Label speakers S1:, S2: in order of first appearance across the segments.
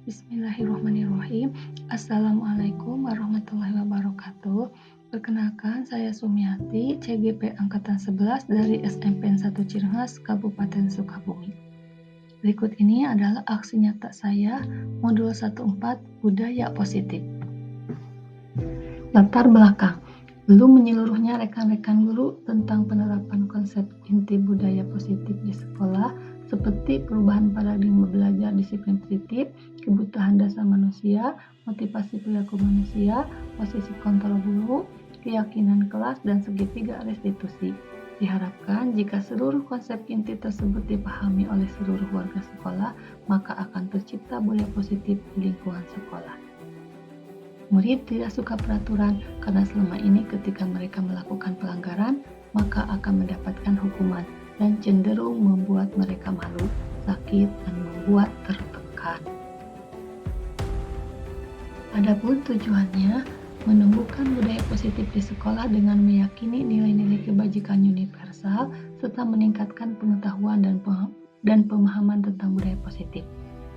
S1: Bismillahirrahmanirrahim. Assalamualaikum warahmatullahi wabarakatuh. Perkenalkan, saya Sumiati, CGP Angkatan 11 dari SMP 1 Cirengas, Kabupaten Sukabumi. Berikut ini adalah aksi nyata saya, Modul 14 Budaya Positif. Latar belakang. Belum menyeluruhnya rekan-rekan guru tentang penerapan konsep inti budaya positif di sekolah, seperti perubahan paradigma belajar disiplin positif, kebutuhan dasar manusia, motivasi perilaku manusia, posisi kontrol guru, keyakinan kelas, dan segitiga restitusi. Diharapkan jika seluruh konsep inti tersebut dipahami oleh seluruh warga sekolah, maka akan tercipta budaya positif di lingkungan sekolah. Murid tidak suka peraturan karena selama ini ketika mereka melakukan pelanggaran, maka akan mendapatkan hukuman dan cenderung membuat mereka malu, sakit, dan membuat tertekan. Adapun tujuannya, menumbuhkan budaya positif di sekolah dengan meyakini nilai-nilai kebajikan universal serta meningkatkan pengetahuan dan pemahaman tentang budaya positif,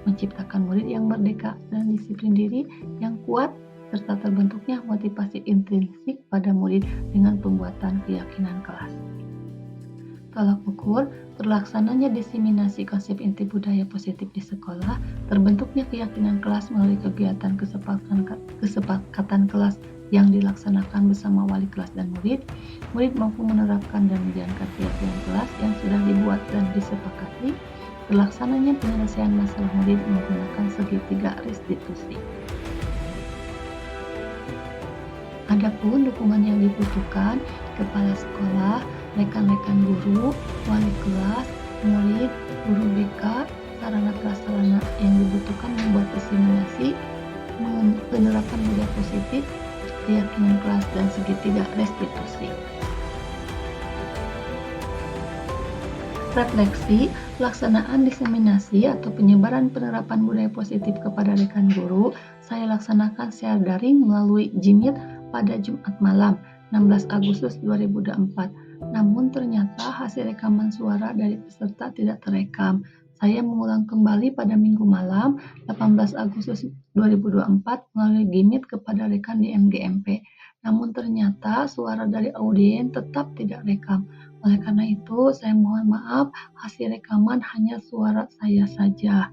S1: menciptakan murid yang merdeka dan disiplin diri yang kuat, serta terbentuknya motivasi intrinsik pada murid dengan pembuatan keyakinan kelas. Tolak ukur, terlaksananya diseminasi konsep inti budaya positif di sekolah, terbentuknya keyakinan kelas melalui kegiatan kesepakatan kelas yang dilaksanakan bersama wali kelas dan murid mampu menerapkan dan menjalankan keyakinan kelas yang sudah dibuat dan disepakati, terlaksananya penyelesaian masalah murid menggunakan segitiga restitusi. Adapun dukungan yang dibutuhkan, kepala sekolah, rekan-rekan guru, wali kelas, murid, guru BK, sarana prasarana yang dibutuhkan membuat diseminasi penerapan budaya positif, keyakinan kelas, dan segitiga restitusi. Refleksi, pelaksanaan diseminasi atau penyebaran penerapan budaya positif kepada rekan guru saya laksanakan secara daring melalui Jimit pada Jumat malam 16 Agustus 2024. Namun ternyata hasil rekaman suara dari peserta tidak terekam. Saya mengulang kembali pada Minggu malam 18 Agustus 2024 melalui Jimit kepada rekan di MGMP. Namun ternyata suara dari audien tetap tidak rekam. Oleh karena itu, saya mohon maaf, hasil rekaman hanya suara saya saja.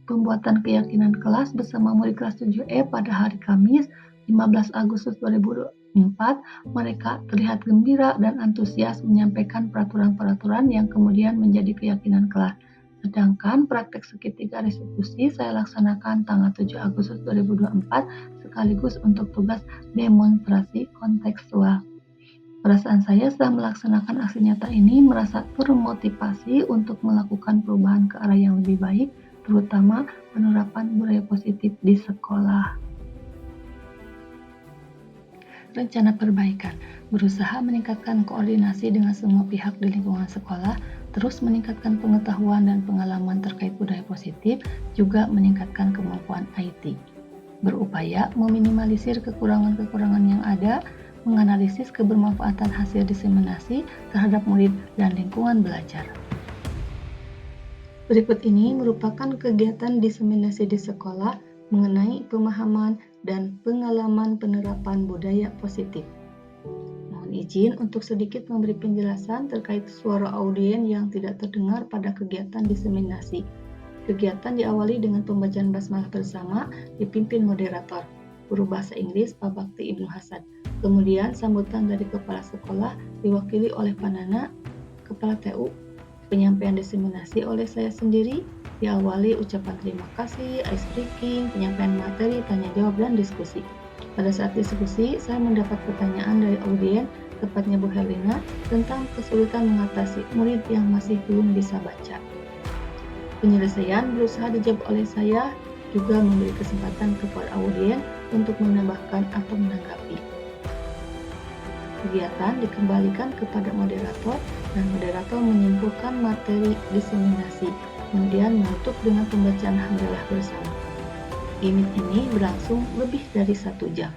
S1: Pembuatan keyakinan kelas bersama murid kelas 7E pada hari Kamis, 15 Agustus 2024, mereka terlihat gembira dan antusias menyampaikan peraturan-peraturan yang kemudian menjadi keyakinan kelas. Sedangkan praktek segitiga restitusi saya laksanakan tanggal 7 Agustus 2024 sekaligus untuk tugas demonstrasi kontekstual. Perasaan saya setelah melaksanakan aksi nyata ini merasa termotivasi untuk melakukan perubahan ke arah yang lebih baik, terutama penerapan budaya positif di sekolah. Rencana perbaikan, berusaha meningkatkan koordinasi dengan semua pihak di lingkungan sekolah, terus meningkatkan pengetahuan dan pengalaman terkait budaya positif, juga meningkatkan kemampuan IT. Berupaya meminimalisir kekurangan-kekurangan yang ada, menganalisis kebermanfaatan hasil diseminasi terhadap murid dan lingkungan belajar. Berikut ini merupakan kegiatan diseminasi di sekolah mengenai pemahaman dan pengalaman penerapan budaya positif. Mohon izin untuk sedikit memberi penjelasan terkait suara audien yang tidak terdengar pada kegiatan diseminasi. Kegiatan diawali dengan pembacaan basmalah bersama dipimpin moderator, guru bahasa Inggris Pak Bakti Ibnu Hasan. Kemudian sambutan dari kepala sekolah diwakili oleh Panana, kepala TU, penyampaian diseminasi oleh saya sendiri, diawali ucapan terima kasih, ice breaking, penyampaian materi, tanya jawab, dan diskusi. Pada saat diskusi, saya mendapat pertanyaan dari audien, tepatnya Bu Herlina, tentang kesulitan mengatasi murid yang masih belum bisa baca. Penyelesaian berusaha dijawab oleh saya, juga memberi kesempatan kepada audien untuk menambahkan atau menanggapi. Kegiatan dikembalikan kepada moderator dan moderator menyimpulkan materi diseminasi, kemudian menutup dengan pembacaan hamdalah bersama. Gimit ini berlangsung lebih dari 1 jam.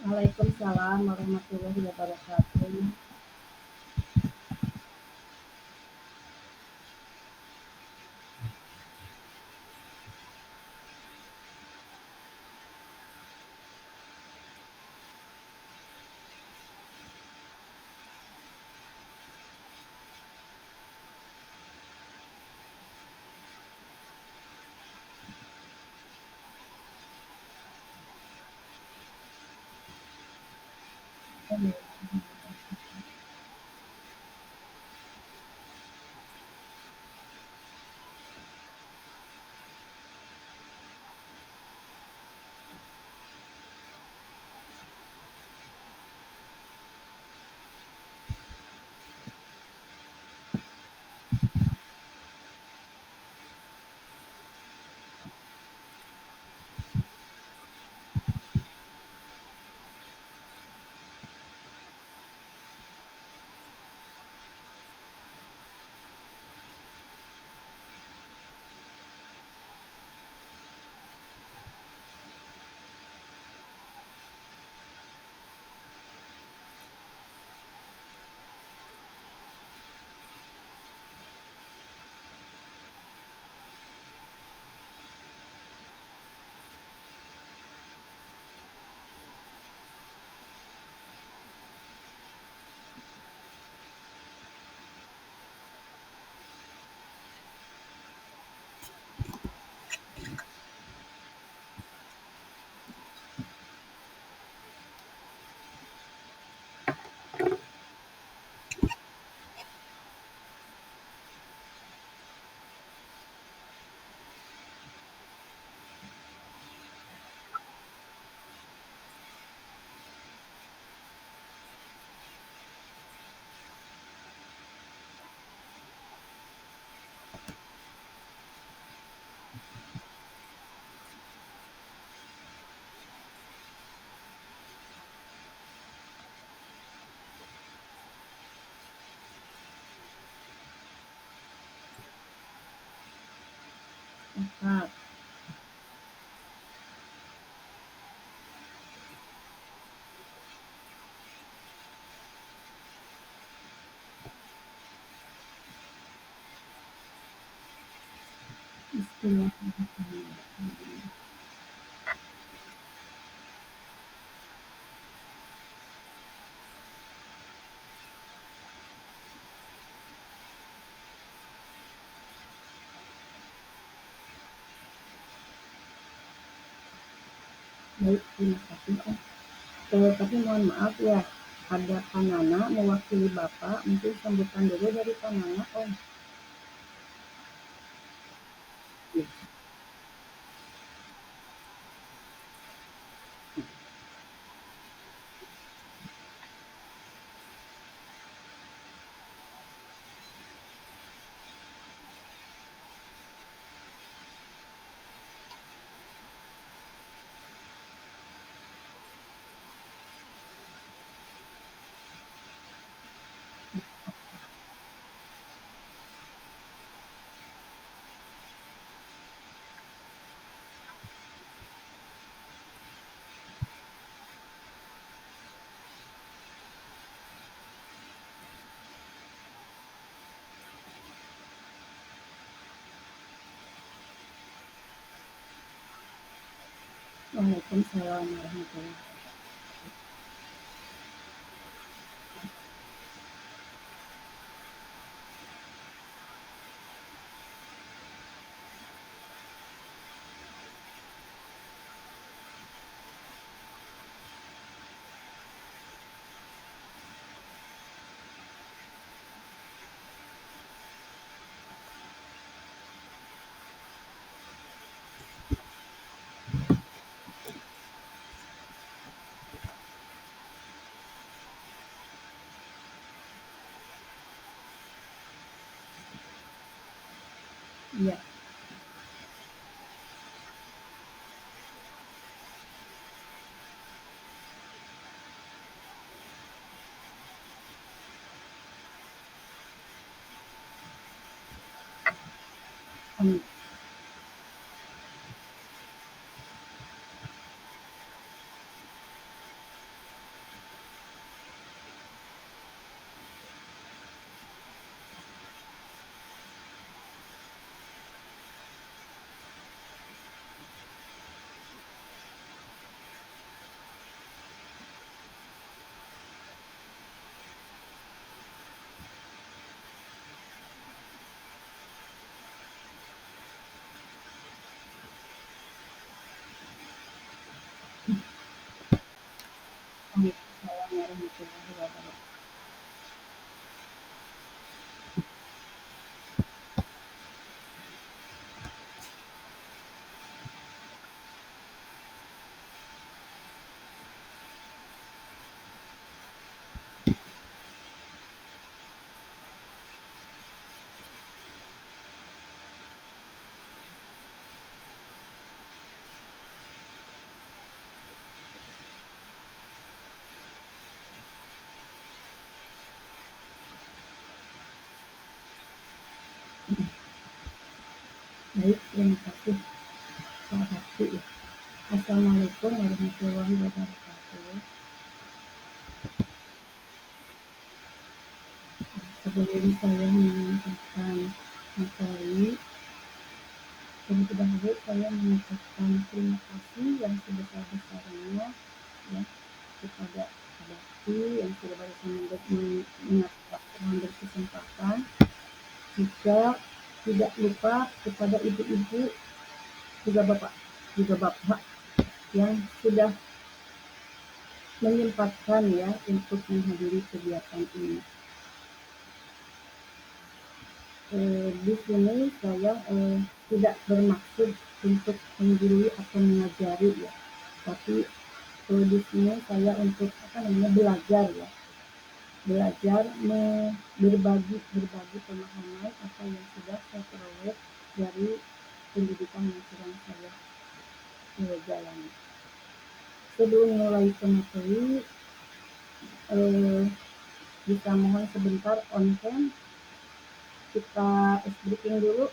S2: Waalaikumsalam warahmatullahi wabarakatuh. Oh, iya. Kak, istilah baik, terima kasih Om. Tapi mohon maaf ya, ada Panana mewakili Bapak, mungkin sambutan dulu dari Panana Om. Ya, Waalaikumsalam warahmatullahi wabarakatuh. Iya, Om. warahmatullahi wabarakatuh. Baik, terima kasih Pak Bakti. Assalamualaikum warahmatullahi wabarakatuh. Sebelum saya menyampaikan materi, terlebih dahulu saya mengucapkan terima kasih yang sebesar-besarnya ya kepada Pak Bakti yang sudah barusan mengambil kesempatan. Juga tidak lupa kepada ibu-ibu juga bapak yang sudah menyempatkan ya untuk menghadiri kegiatan ini. Di sini saya tidak bermaksud untuk menggurui atau mengajari ya, tapi di sini saya untuk belajar ya, belajar berbagi pemahaman apa yang sudah saya peroleh dari pendidikan yang sedang saya jalani. Sebelum mulai ke materi, bisa mohon sebentar on cam, kita briefing dulu.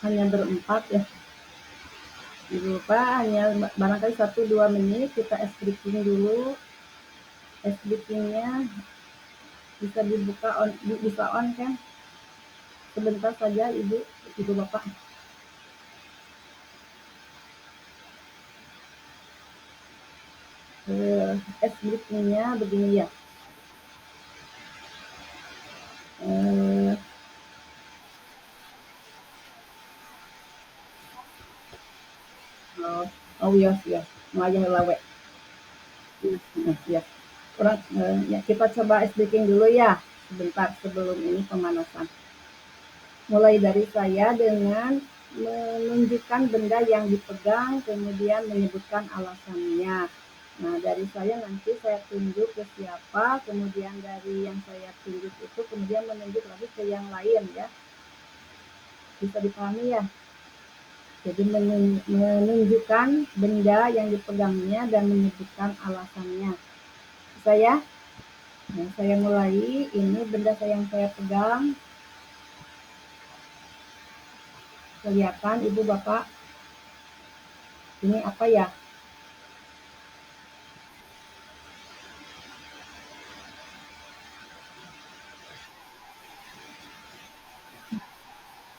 S2: Hanya berempat ya, tidak lupa, hanya barangkali 1-2 menit kita briefing dulu. Briefingnya bisa dibuka bisa on cam sebentar saja ibu bapak. Briefingnya begini ya. Yes, ngajah lawe. Ya. Orang ya kita coba briefing dulu ya sebentar sebelum ini pemanasan. Mulai dari saya dengan menunjukkan benda yang dipegang, kemudian menyebutkan alasannya. Nah, dari saya nanti saya tunjuk ke siapa, kemudian dari yang saya tunjuk itu kemudian menunjuk lagi ke yang lain ya. Bisa dipahami ya? Jadi menunjukkan benda yang dipegangnya dan menyebutkan alasannya. Saya mulai, ini benda yang saya pegang. Kelihatan ibu bapak? Ini apa ya?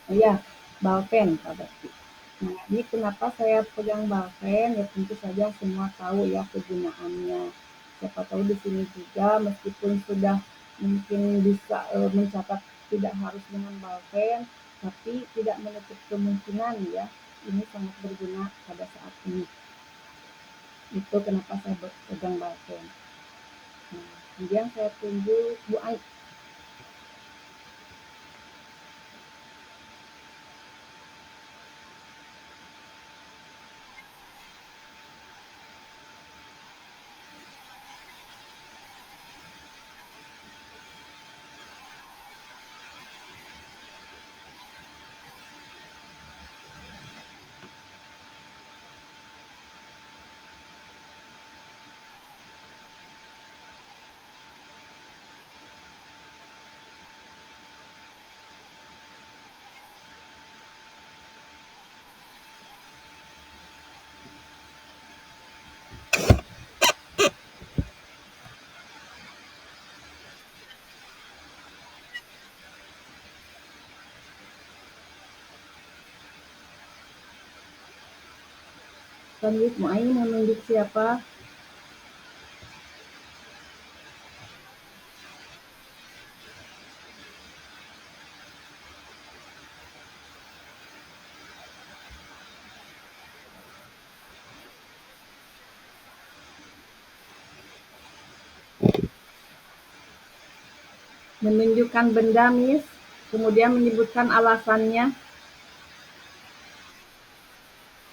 S2: Iya, balpen Pak Bakti. Nah, ini kenapa saya pegang balpen? Ya tentu saja semua tahu ya kegunaannya. Siapa tahu di sini juga meskipun sudah mungkin bisa mencatat tidak harus dengan balpen, tapi tidak menutup kemungkinan ya ini sangat berguna pada saat ini. Itu kenapa saya pegang balpen. Nah, kemudian saya tunjuk Bu Ai. Lanjut, Bu Ai menunjuk siapa? Menunjukkan benda, Miss, kemudian menyebutkan alasannya.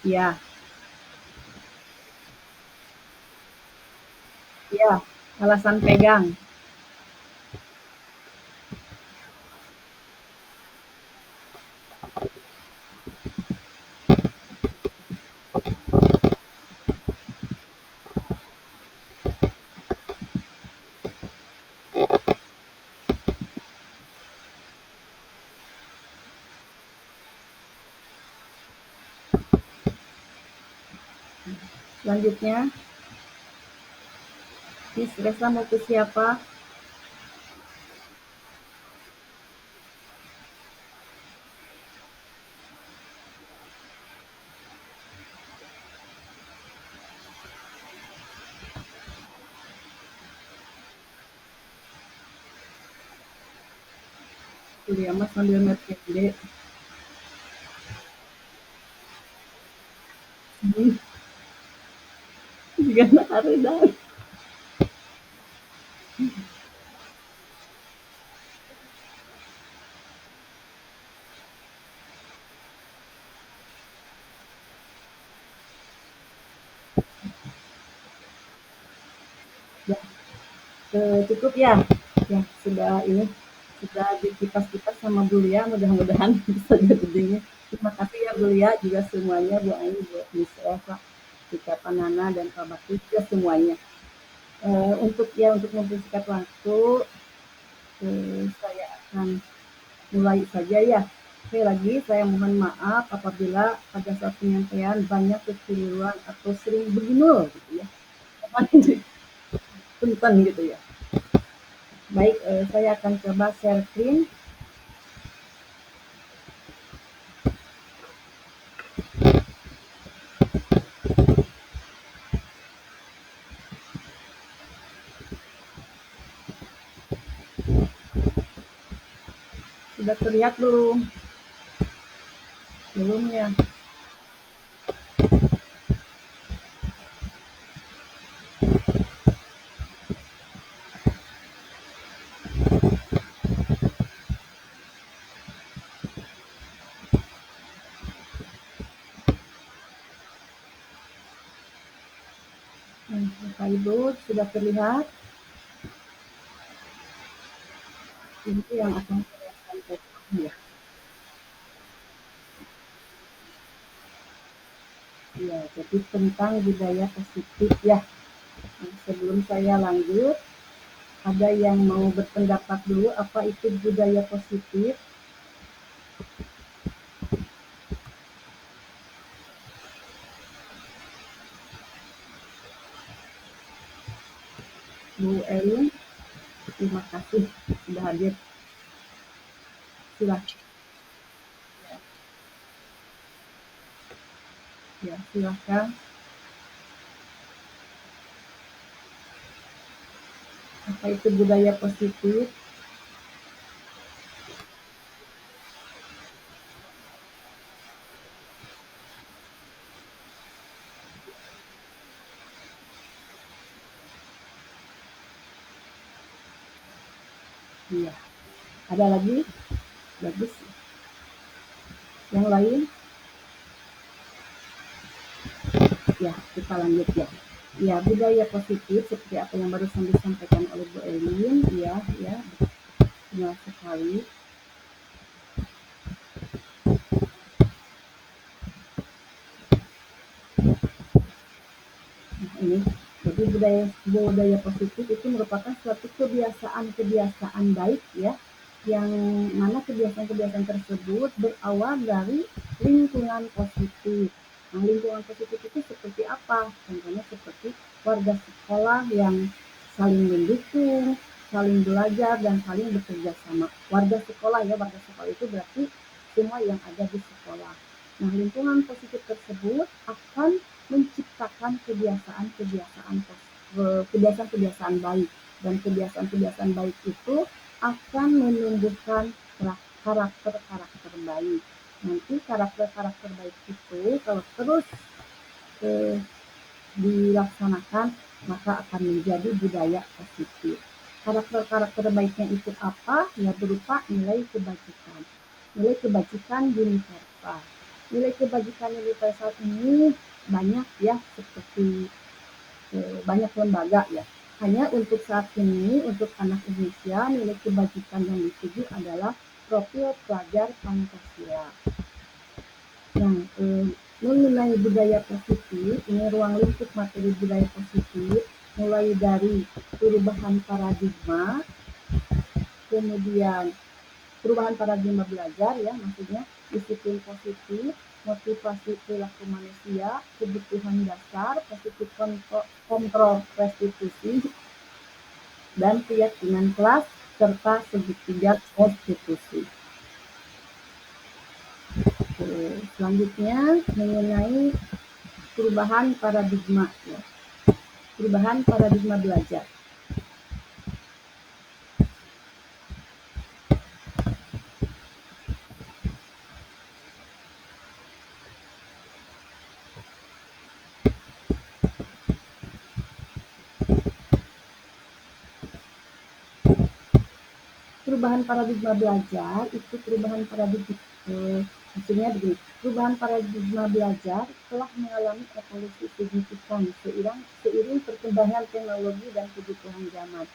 S2: Ya, ya, alasan pegang. Selanjutnya, Miss Resa mau ke siapa? Kuliah Mas sambil nge-PD. Juga hareuda. Ya, cukup ya. Ya, sudah ini sudah dikipas-kipas sama Bu Lia, mudah-mudahan bisa jadinya. Terima kasih ya Bu Lia, juga semuanya Bu Aini, Bu Miss Eva, Tika Panana dan Pak Bakti juga semuanya. Untuk mempersingkat waktu, saya akan mulai saja ya. Sekali lagi saya mohon maaf apabila pada saat penyampaian banyak kekeliruan atau sering beginul gitu ya. Punten gitu ya. Baik, saya akan coba share screen. Sudah terlihat belum? Belum ya. Bapak Ibu sudah terlihat. Ini yang akan saya sampaikan ya. Ya, jadi tentang budaya positif ya. Nah, sebelum saya lanjut, ada yang mau berpendapat dulu apa itu budaya positif? Bu Elin, terima kasih sudah hadir. Silahkan. Ya, silahkan. Apa itu budaya positif? Iya. Ada lagi? Bagus. Yang lain? Ya, kita lanjut ya. Ya, budaya positif seperti apa yang barusan disampaikan oleh Bu Elin, ya, ya, benar sekali. Nah, ini jadi budaya positif itu merupakan suatu kebiasaan baik ya, yang mana kebiasaan-kebiasaan tersebut berawal dari lingkungan positif. Nah, lingkungan positif itu seperti apa? Contohnya seperti warga sekolah yang saling mendukung, saling belajar dan saling bekerja sama. Warga sekolah itu berarti semua yang ada di sekolah. Nah, lingkungan positif tersebut akan menciptakan kebiasaan-kebiasaan baik, dan kebiasaan-kebiasaan baik itu akan menumbuhkan karakter-karakter baik. Nanti karakter-karakter baik itu kalau terus dilaksanakan maka akan menjadi budaya positif. Karakter-karakter baiknya itu apa? Ya berupa nilai kebajikan. Nilai kebajikan universal. Nilai kebajikan universal ini banyak ya, seperti banyak lembaga ya. Hanya untuk saat ini, untuk anak Indonesia, nilai kebajikan yang dituju adalah profil pelajar Pancasila. Nah, mengenai budaya positif, ini ruang lingkup materi budaya positif, mulai dari perubahan paradigma, kemudian perubahan paradigma belajar ya, maksudnya disiplin positif, motivasi perilaku manusia, kebutuhan dasar, positif kontrol restitusi, dan keyakinan kelas, serta segitiga konstitusi. Selanjutnya mengenai perubahan paradigma ya. Perubahan paradigma belajar. Perubahan paradigma belajar itu perubahan paradigma maksudnya begini, perubahan paradigma belajar telah mengalami evolusi signifikan seiring perkembangan teknologi dan kebutuhan zaman.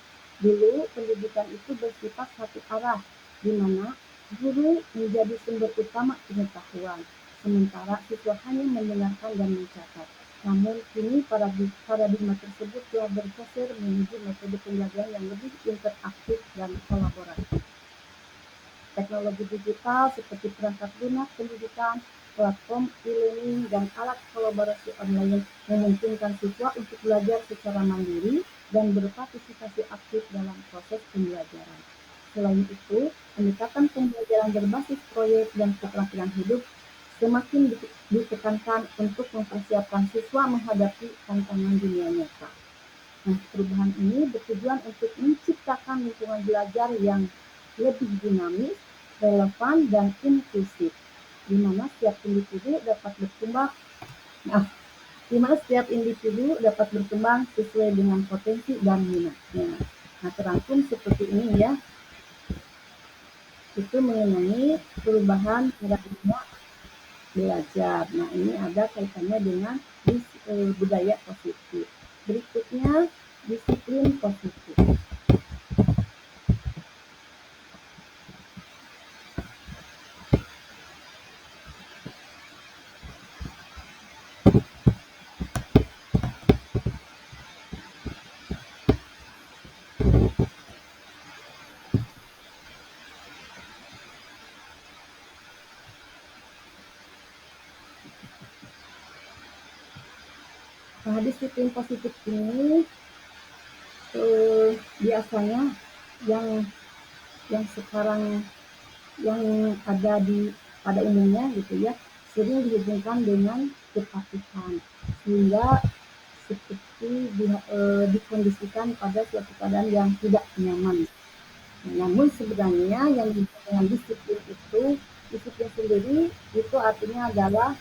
S2: Dulu pendidikan itu bersifat satu arah, di mana guru menjadi sumber utama pengetahuan, sementara siswa hanya mendengarkan dan mencatat. Namun kini paradigma tersebut telah bergeser menuju metode pembelajaran yang lebih interaktif dan kolaboratif. Teknologi digital seperti perangkat lunak pendidikan, platform e-learning, dan alat kolaborasi online memungkinkan siswa untuk belajar secara mandiri dan berpartisipasi aktif dalam proses pembelajaran. Selain itu, pendekatan pembelajaran berbasis proyek dan keterampilan hidup semakin ditekankan untuk mempersiapkan siswa menghadapi tantangan dunia nyata. Nah, perubahan ini bertujuan untuk menciptakan lingkungan belajar yang lebih dinamis, relevan, dan inklusif, di mana setiap individu dapat berkembang. Nah, di mana setiap individu dapat berkembang sesuai dengan potensi dan minatnya. Nah, terangkum seperti ini ya. Itu mengenai perubahan paradigma belajar. Nah, ini ada kaitannya dengan budaya positif. Berikutnya, disiplin positif. Nah, disiplin positif ini biasanya yang sekarang yang ada pada umumnya gitu ya, sering dihubungkan dengan kepatuhan, sehingga seperti dikondisikan pada suatu keadaan yang tidak nyaman. Namun sebenarnya yang disebut dengan disiplin itu, disiplin sendiri itu artinya adalah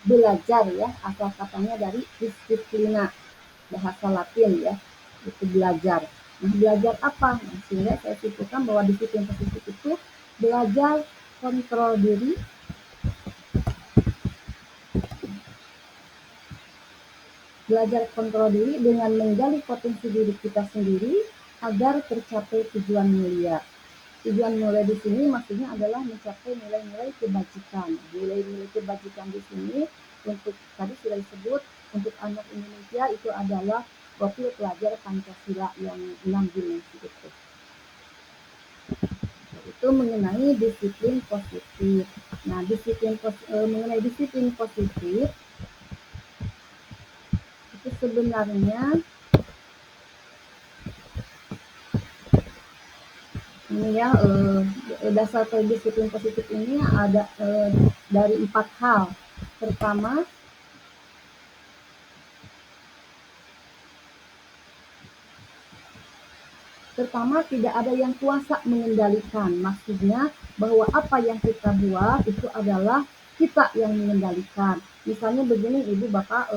S2: belajar ya, asal katanya dari disiplina, bahasa Latin ya, itu belajar. Nah, belajar apa? Nah, sehingga saya simpulkan bahwa disiplin positif itu belajar kontrol diri, dengan menggali potensi diri kita sendiri agar tercapai tujuan mulia. Tujuan mulia di sini maksudnya adalah mencapai nilai-nilai kebajikan. Nilai-nilai kebajikan di sini untuk tadi sudah disebut untuk anak Indonesia itu adalah profil pelajar Pancasila yang 6 dimensi itu. Itu mengenai disiplin positif. Nah, mengenai disiplin positif itu sebenarnya ini ya, dasar disiplin positif ini ada dari 4 hal. Pertama, tidak ada yang kuasa mengendalikan. Maksudnya bahwa apa yang kita buat itu adalah kita yang mengendalikan. Misalnya begini, Ibu, Bapak,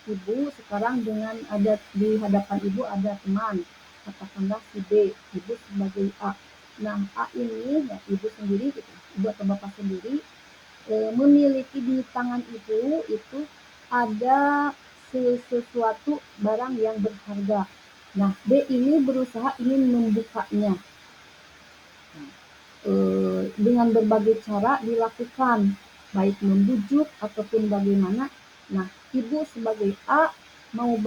S2: Ibu sekarang dengan ada di hadapan Ibu ada teman. katakanlah si B, ibu sebagai A. Nah, A ini ya ibu sendiri gitu, ibu atau bapak sendiri memiliki di tangan ibu itu ada sesuatu barang yang berharga. Nah, B ini berusaha ingin membukanya. Dengan berbagai cara dilakukan, baik membujuk ataupun bagaimana. Nah, ibu sebagai A mau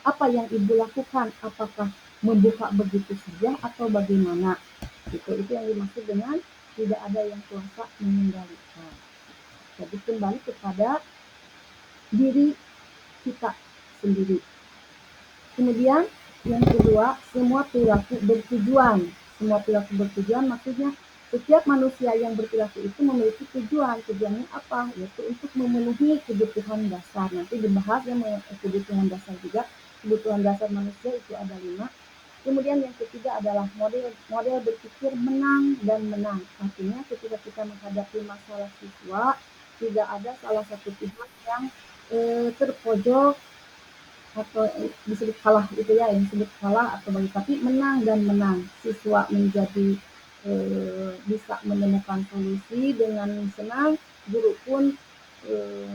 S2: apa yang ibu lakukan? Apakah membuka begitu saja atau bagaimana? Itu yang dimaksud dengan tidak ada yang kuasa mengendalikan. Jadi kembali kepada diri kita sendiri. Kemudian yang kedua, semua perilaku bertujuan. Semua perilaku bertujuan maksudnya setiap manusia yang berperilaku itu memiliki tujuan. Tujuannya apa? Yaitu untuk memenuhi kebutuhan dasar. Nanti dibahas ya kebutuhan dasar juga. Kebutuhan dasar manusia itu ada 5. Kemudian yang ketiga adalah model berpikir menang dan menang. Artinya ketika kita menghadapi masalah siswa, tidak ada salah satu pihak yang terpojok atau disebut kalah itu ya, yang disebut kalah atau bagi, tapi menang dan menang. Siswa menjadi bisa menemukan solusi dengan senang, guru pun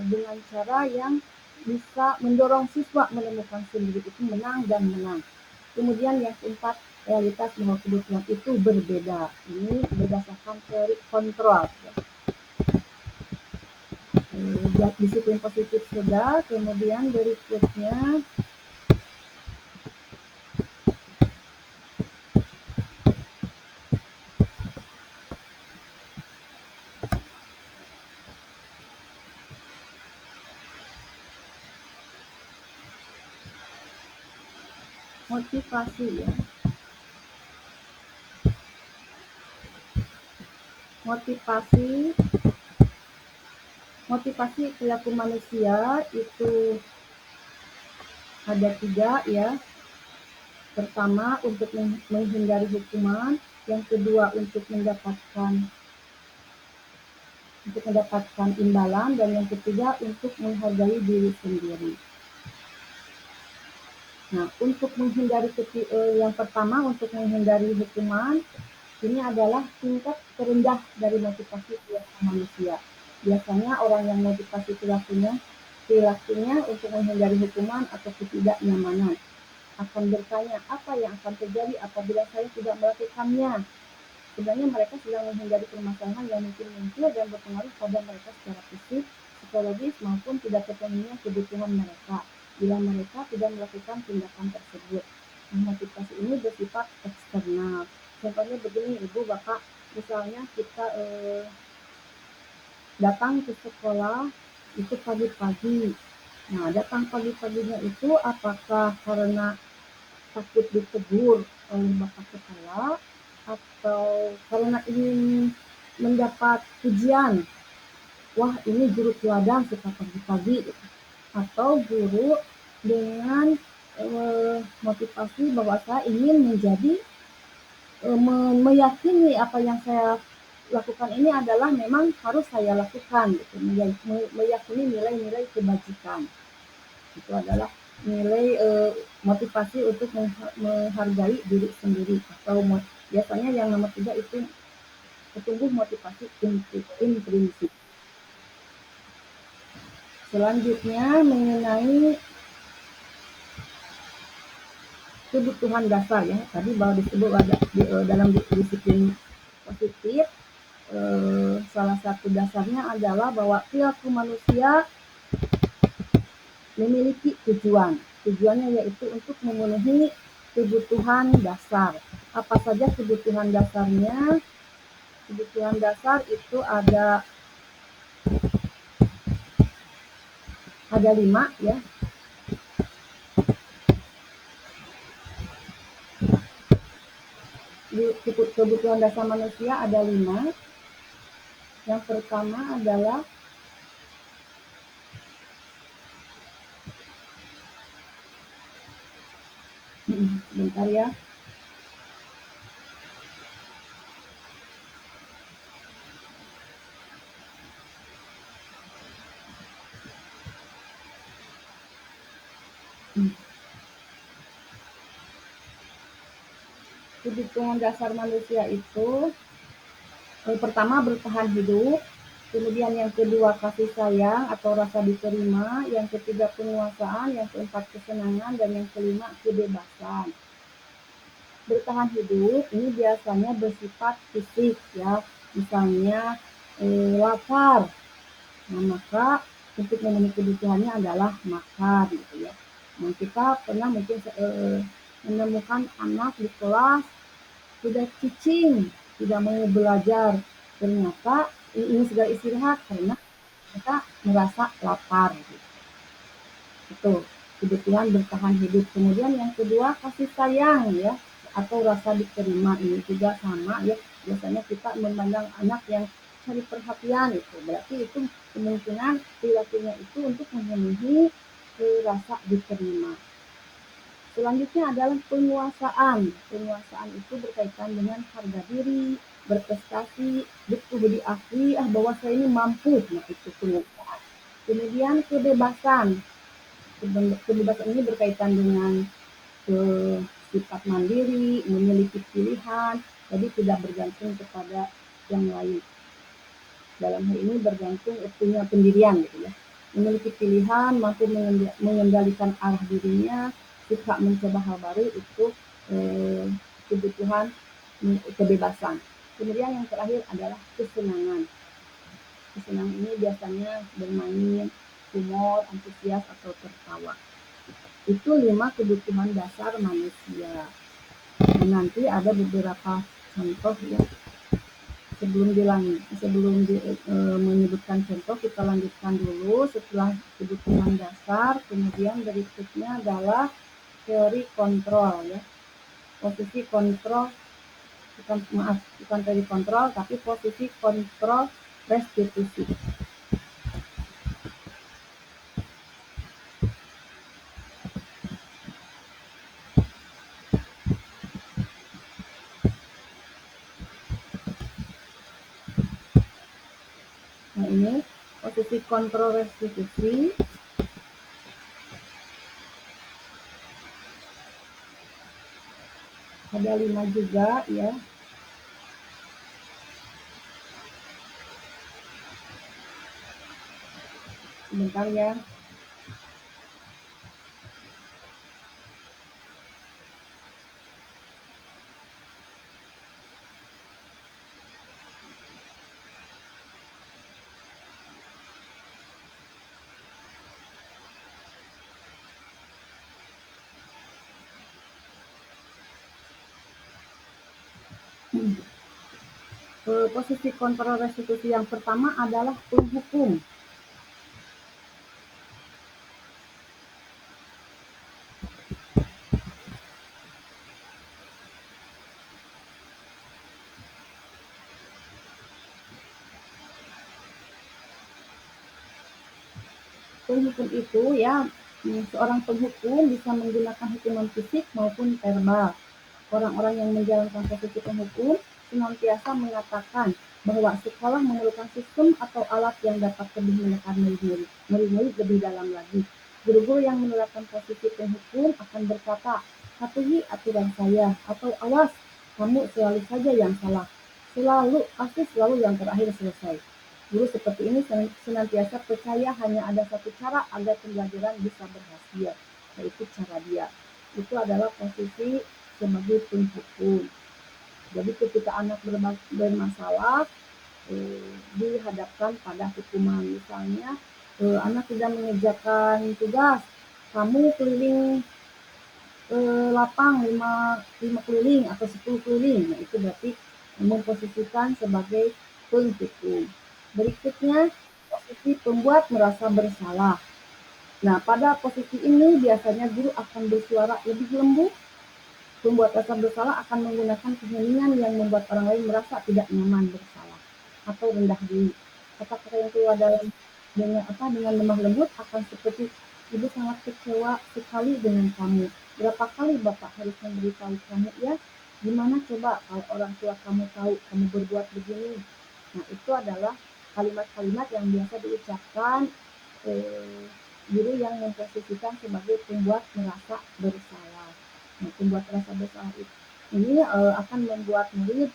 S2: dengan cara yang bisa mendorong siswa menemukan sendiri, itu menang dan menang. Kemudian yang keempat, realitas bahwa kebutuhan itu berbeda. Ini berdasarkan teori kontrol. Disiplin positif sudah, kemudian berikutnya motivasi ya. Motivasi perilaku manusia itu ada 3 ya. Pertama untuk menghindari hukuman, yang kedua untuk mendapatkan imbalan, dan yang ketiga untuk menghargai diri sendiri. Nah, untuk menghindari yang pertama untuk menghindari hukuman, ini adalah tingkat terendah dari motivasi perilaku manusia. Biasanya orang yang motivasi perilakunya untuk menghindari hukuman atau ketidaknyamanan akan bertanya apa yang akan terjadi apabila saya tidak melakukannya. Sebenarnya mereka sedang menghindari permasalahan yang mungkin muncul dan berpengaruh pada mereka secara fisik, psikologis maupun tidak terpenuhinya kebutuhan mereka bila mereka tidak melakukan tindakan tersebut. Motivasi ini bersifat eksternal. Contohnya begini, ibu bapak, misalnya kita datang ke sekolah itu pagi-pagi. Nah, datang pagi-paginya itu apakah karena takut ditegur oleh bapak kepala atau karena ingin mendapat pujian? Wah, ini guru teladan suka pagi-pagi. Atau guru dengan motivasi bahwa saya ingin menjadi meyakini apa yang saya lakukan ini adalah memang harus saya lakukan, gitu. Meyakini nilai-nilai kebajikan. Itu adalah nilai motivasi untuk menghargai diri sendiri. Atau biasanya yang nomor 3 itu tumbuh motivasi intrinsik. Selanjutnya mengenai kebutuhan dasar ya, tadi bahwa disebut dalam disiplin positif, salah satu dasarnya adalah bahwa perilaku manusia memiliki tujuan. Tujuannya yaitu untuk memenuhi kebutuhan dasar. Apa saja kebutuhan dasarnya? Kebutuhan dasar itu ada 5 ya. Kebutuhan dasar manusia ada 5. Yang pertama adalah bentar ya. kebutuhan dasar manusia itu pertama bertahan hidup, kemudian yang kedua kasih sayang atau rasa diterima, yang ketiga penguasaan, yang keempat kesenangan, dan yang kelima kebebasan. Bertahan hidup ini biasanya bersifat fisik ya, misalnya lapar. Nah, maka untuk memenuhi kebutuhannya adalah makan gitu ya. Nah, kita pernah mungkin menemukan anak di kelas sudah cicing, tidak mau belajar. Ternyata ini segala istirahat karena kita merasa lapar. Gitu. Itu kebutuhan bertahan hidup. Kemudian yang kedua kasih sayang ya atau rasa diterima ini juga sama ya. Biasanya kita memandang anak yang cari perhatian itu berarti itu kemungkinan perilakunya itu untuk memenuhi rasa diterima. Selanjutnya adalah penguasaan. Penguasaan itu berkaitan dengan harga diri, berprestasi, betul diakui bahwa saya ini mampu. Nah, itu penguasaan. Kemudian kebebasan. Kebebasan ini berkaitan dengan sifat mandiri, memiliki pilihan, jadi tidak bergantung kepada yang lain. Dalam hal ini bergantung punya pendirian gitu ya. Memiliki pilihan, mampu mengendalikan arah dirinya, suka mencoba hal baru itu kebutuhan kebebasan. Kemudian yang terakhir adalah kesenangan. Kesenangan ini biasanya bermain, humor, antusias atau tertawa. Itu 5 kebutuhan dasar manusia. Dan nanti ada beberapa contoh ya. Sebelum menyebutkan contoh, kita lanjutkan dulu setelah kebutuhan dasar. Kemudian berikutnya adalah teori kontrol ya. Posisi kontrol bukan teori kontrol tapi posisi kontrol restitusi. Nah, ini posisi kontrol restitusi ada 5 juga ya. Sebentar ya. Posisi kontrol restitusi yang pertama adalah penghukum. Penghukum itu ya, seorang penghukum bisa menggunakan hukuman fisik maupun verbal. Orang-orang yang menjalankan posisi penghukum senantiasa mengatakan bahwa sekolah memerlukan sistem atau alat yang dapat lebih menekan murid-murid lebih dalam lagi. Guru-guru yang menerapkan posisi penghukum akan berkata, patuhi aturan saya, atau awas, kamu selalu saja yang salah. Pasti selalu yang terakhir selesai. Guru seperti ini senantiasa percaya hanya ada satu cara agar pembelajaran bisa berhasil, yaitu cara dia. Itu adalah posisi sebagai penghukum. Jadi ketika anak bermasalah dihadapkan pada hukuman, misalnya anak tidak mengerjakan tugas, kamu keliling lapang 5 keliling atau 10 keliling, nah itu berarti memposisikan sebagai penghukum. Berikutnya posisi pembuat merasa bersalah. Nah, pada posisi ini biasanya guru akan bersuara lebih lembut. Pembuat rasa bersalah akan menggunakan keheningan yang membuat orang lain merasa tidak nyaman bersalah atau rendah diri. Kata-kata yang keluar dengan lemah lembut akan seperti, ibu sangat kecewa sekali dengan kamu. Berapa kali bapak harus memberitahu kamu ya? Gimana coba kalau orang tua kamu tahu kamu berbuat begini? Nah, itu adalah kalimat-kalimat yang biasa diucapkan guru yang memposisikan sebagai pembuat merasa bersalah. Nah, pembuat rasa bersalah itu Ini akan membuat murid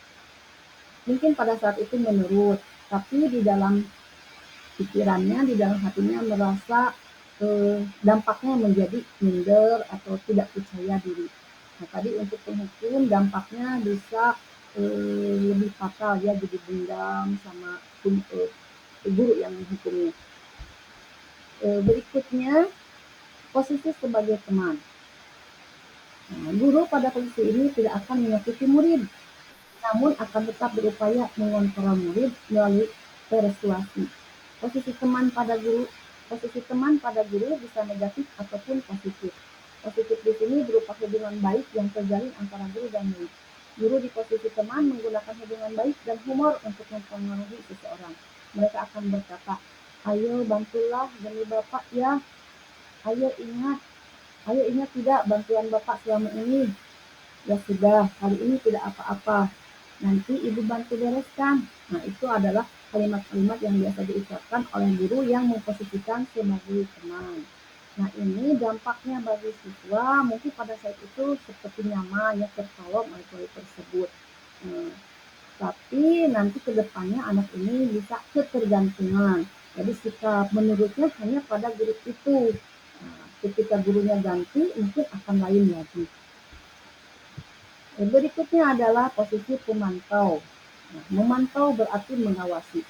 S2: mungkin pada saat itu menurut, tapi di dalam pikirannya, di dalam hatinya merasa dampaknya menjadi minder atau tidak percaya diri. Nah, tadi untuk penghukum dampaknya bisa lebih fatal, ya, jadi dendam sama guru yang menghukumnya. Berikutnya, posisi sebagai teman. Nah, guru pada posisi ini tidak akan menyakiti murid, namun akan tetap berupaya mengontrol murid melalui persuasi. Posisi teman pada guru, posisi teman pada guru bisa negatif ataupun positif. Positif di sini berupa hubungan baik yang terjalin antara guru dan murid. Guru di posisi teman menggunakan hubungan baik dan humor untuk mempengaruhi seseorang. Mereka akan berkata, ayo bantulah demi Bapak ya, ayo ingat, tidak bantuan Bapak selama ini. Ya sudah, kali ini tidak apa-apa. Nanti Ibu bantu bereskan. Nah, itu adalah kalimat-kalimat yang biasa diucapkan oleh guru yang memposisikan sebagai teman. Nah, ini dampaknya bagi siswa mungkin pada saat itu seperti nyaman, ya, tertolong oleh guru tersebut. Tapi nanti ke depannya anak ini bisa ketergantungan. Jadi sikap menurutnya hanya pada guru itu. Nah, ketika gurunya ganti, mungkin akan lain lagi. Berikutnya adalah posisi pemantau. Nah, memantau berarti mengawasi.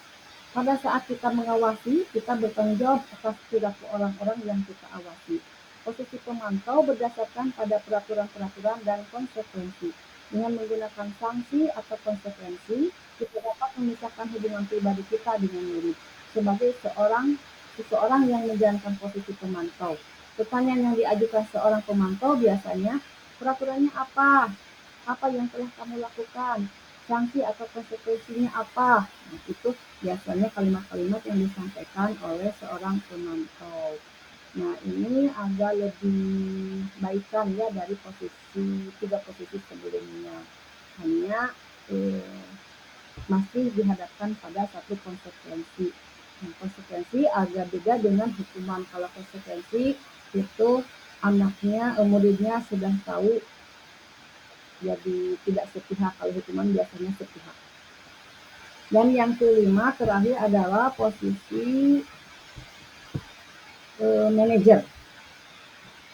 S2: Pada saat kita mengawasi, kita bertanggung jawab atas perilaku orang-orang yang kita awasi. Posisi pemantau berdasarkan pada peraturan-peraturan dan konsekuensi. Dengan menggunakan sanksi atau konsekuensi, kita dapat memisahkan hubungan pribadi kita dengan murid. Sebagai seseorang yang menjalankan posisi pemantau. Pertanyaan yang diajukan seorang pemantau biasanya, peraturannya apa? Apa yang telah kamu lakukan? Sanksi atau konsekuensinya apa? Nah, itu biasanya kalimat-kalimat yang disampaikan oleh seorang pemantau. Nah, ini agak lebih baikan, ya, dari tiga posisi sebelumnya. Hanya masih dihadapkan pada satu konsekuensi. Nah, konsekuensi agak beda dengan hukuman. Kalau konsekuensi itu muridnya sudah tahu, jadi tidak sepihak. Kalau hukuman biasanya sepihak. Dan yang kelima terakhir adalah posisi manajer.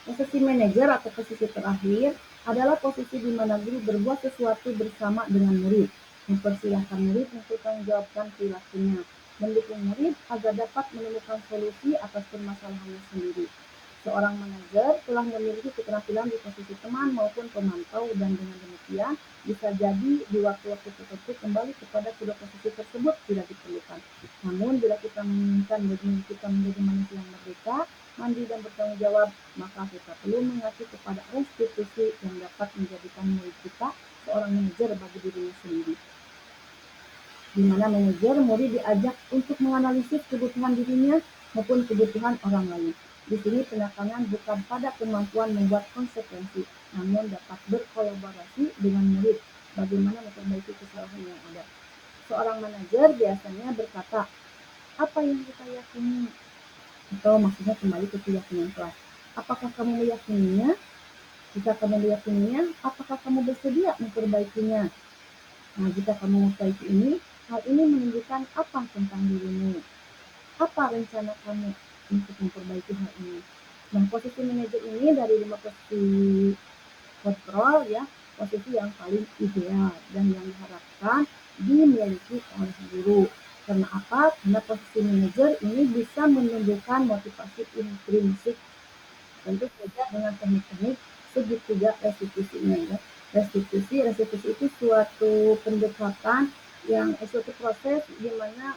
S2: Posisi manajer atau posisi terakhir adalah posisi di mana guru berbuat sesuatu bersama dengan murid, mempersilahkan murid untuk menjawabkan perilakunya, mendukung murid agar dapat menemukan solusi atas permasalahannya sendiri. Seorang manajer telah memiliki keterampilan di posisi teman maupun pemantau, dan dengan demikian bisa jadi di waktu-waktu tertentu kembali kepada kedua posisi tersebut tidak diperlukan. Namun bila kita menginginkan kita menjadi manusia yang merdeka, mandiri dan bertanggung jawab, maka kita perlu mengacu kepada restitusi yang dapat menjadikan murid kita seorang manajer bagi dirinya sendiri. Di mana manajer murid diajak untuk menganalisis kebutuhan dirinya maupun kebutuhan orang lain. Di sini penekanan bukan pada kemampuan membuat konsekuensi, namun dapat berkolaborasi dengan murid bagaimana memperbaiki kesalahan yang ada. Seorang manajer biasanya berkata, apa yang kita yakini? Atau maksudnya kembali ke keyakinan kelas. Apakah kamu meyakininya? Jika kamu meyakininya, apakah kamu bersedia memperbaikinya? Nah, jika kamu memperbaiki ini, hal ini menunjukkan apa tentang dirimu? Apa rencana kamu untuk memperbaiki hal ini? Nah, posisi manajer ini dari 5 posisi kontrol, ya, posisi yang paling ideal dan yang diharapkan dimiliki oleh guru. Karena apa? Karena posisi manajer ini bisa menunjukkan motivasi intrinsik. Tentu saja dengan teknik-teknik segitiga restitusinya, ya. Restitusi itu suatu pendekatan suatu proses di mana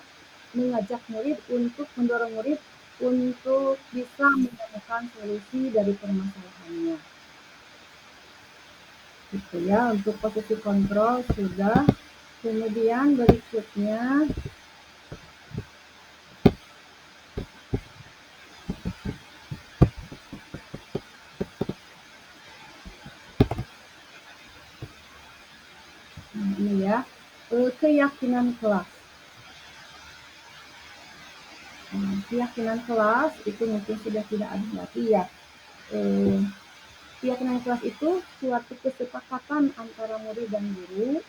S2: mengajak murid untuk mendorong murid untuk bisa menemukan solusi dari permasalahannya. Gitu, ya, untuk posisi kontrol sudah. Kemudian berikutnya ini, ya, keyakinan kelas. Keyakinan kelas itu mungkin sudah tidak ada lagi, ya. keyakinan kelas itu suatu kesepakatan antara murid dan guru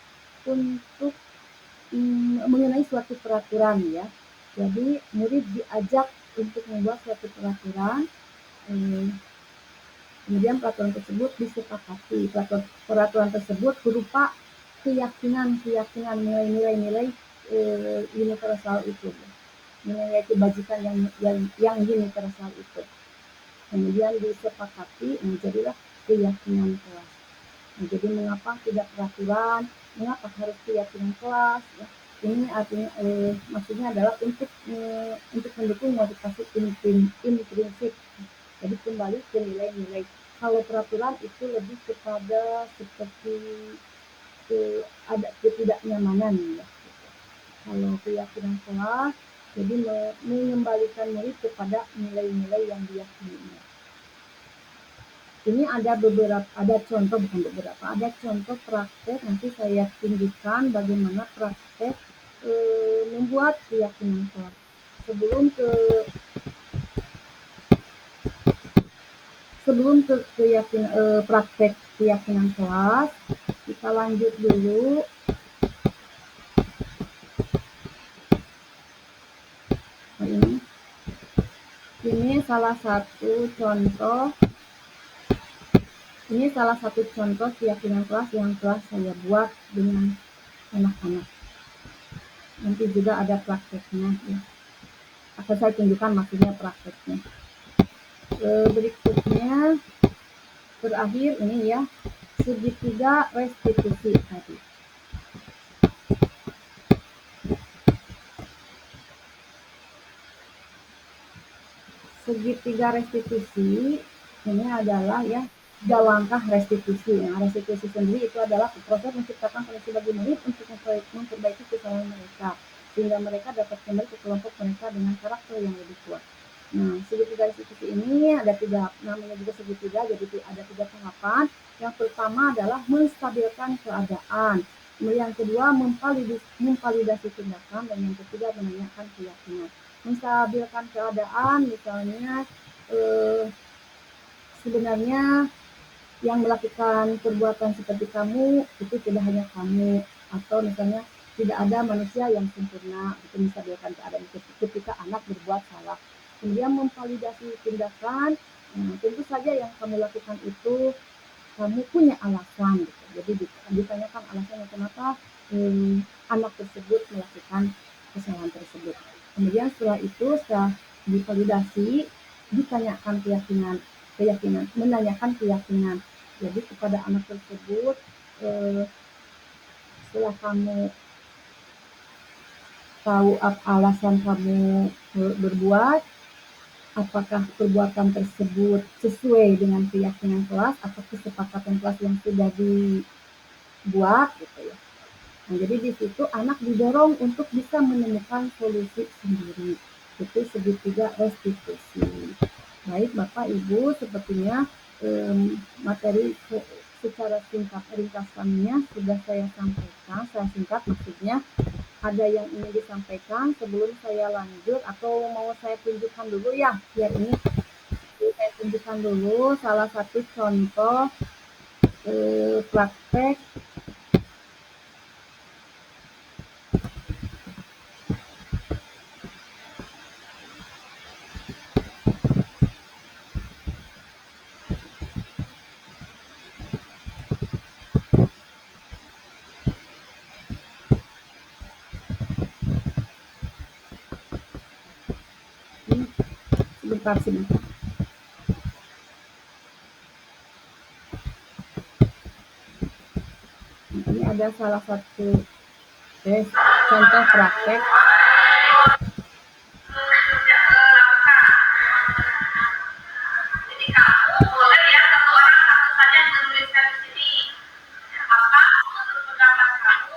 S2: untuk mengenai suatu peraturan ya. Jadi murid diajak untuk membuat suatu peraturan, kemudian peraturan tersebut disepakati. Peraturan tersebut berupa keyakinan, nilai-nilai universal itu, nilai kebajikan yang universal itu. Kemudian disepakati menjadilah keyakinan kelas. Nah, jadi mengapa tidak peraturan, mengapa harus keyakinan kelas? Ya. Ini artinya maksudnya adalah untuk mendukung motivasi intrinsik. Jadi kembali ke nilai-nilai. Kalau peraturan itu lebih kepada seperti ada ketidaknyamanan ya. Kalau keyakinan kelas, jadi mengembalikan murid kepada nilai-nilai yang diyakini. Ini ada contoh, bukan beberapa, ada contoh praktek. Nanti saya tunjukkan bagaimana praktek membuat keyakinan kelas. Sebelum ke praktek keyakinan kelas, kita lanjut dulu. Ini salah satu contoh. Ini salah satu contoh keyakinan kelas yang telah saya buat dengan anak-anak. Nanti juga ada prakteknya ya. Akan saya tunjukkan maksudnya prakteknya. Berikutnya terakhir ini ya, segitiga restitusi tadi. Segitiga restitusi ini adalah ya langkah restitusi. Nah, restitusi sendiri itu adalah proses menciptakan kondisi bagi murid untuk memperbaiki kesalahan mereka sehingga mereka dapat kembali ke kelompok mereka dengan karakter yang lebih kuat. Nah, segitiga restitusi ini ada tiga, namanya juga segitiga, jadi ada tiga tahapan. Yang pertama adalah menstabilkan keadaan. Yang kedua memvalidasi tindakan, dan yang ketiga menanyakan keyakinan. Menstabilkan keadaan, misalnya sebenarnya yang melakukan perbuatan seperti kamu itu tidak hanya kamu, atau misalnya tidak ada manusia yang sempurna. Itu menstabilkan keadaan ketika anak berbuat salah. Kemudian memvalidasi tindakan, tentu saja yang kamu lakukan itu kamu punya alasan gitu. Jadi ditanyakan alasannya kenapa anak tersebut melakukan kesalahan tersebut. Kemudian setelah itu, setelah divalidasi, ditanyakan keyakinan, menanyakan keyakinan. Jadi kepada anak tersebut, setelah kamu tahu alasan kamu berbuat, apakah perbuatan tersebut sesuai dengan keyakinan kelas atau kesepakatan kelas yang sudah dibuat gitu ya. Nah, jadi di situ anak didorong untuk bisa menemukan solusi sendiri. Itu segitiga restitusi. Baik Bapak Ibu, sepertinya materi secara singkat ringkasannya sudah saya sampaikan. Saya singkat maksudnya. Ada yang ingin disampaikan sebelum saya lanjut, atau mau saya tunjukkan dulu ya, biar ini saya tunjukkan dulu salah satu contoh praktek sebentar. Ini ada salah satu contoh praktek. Jadi kamu boleh ya satu orang satu saja menuliskan di sini apa menurut pendapat kamu,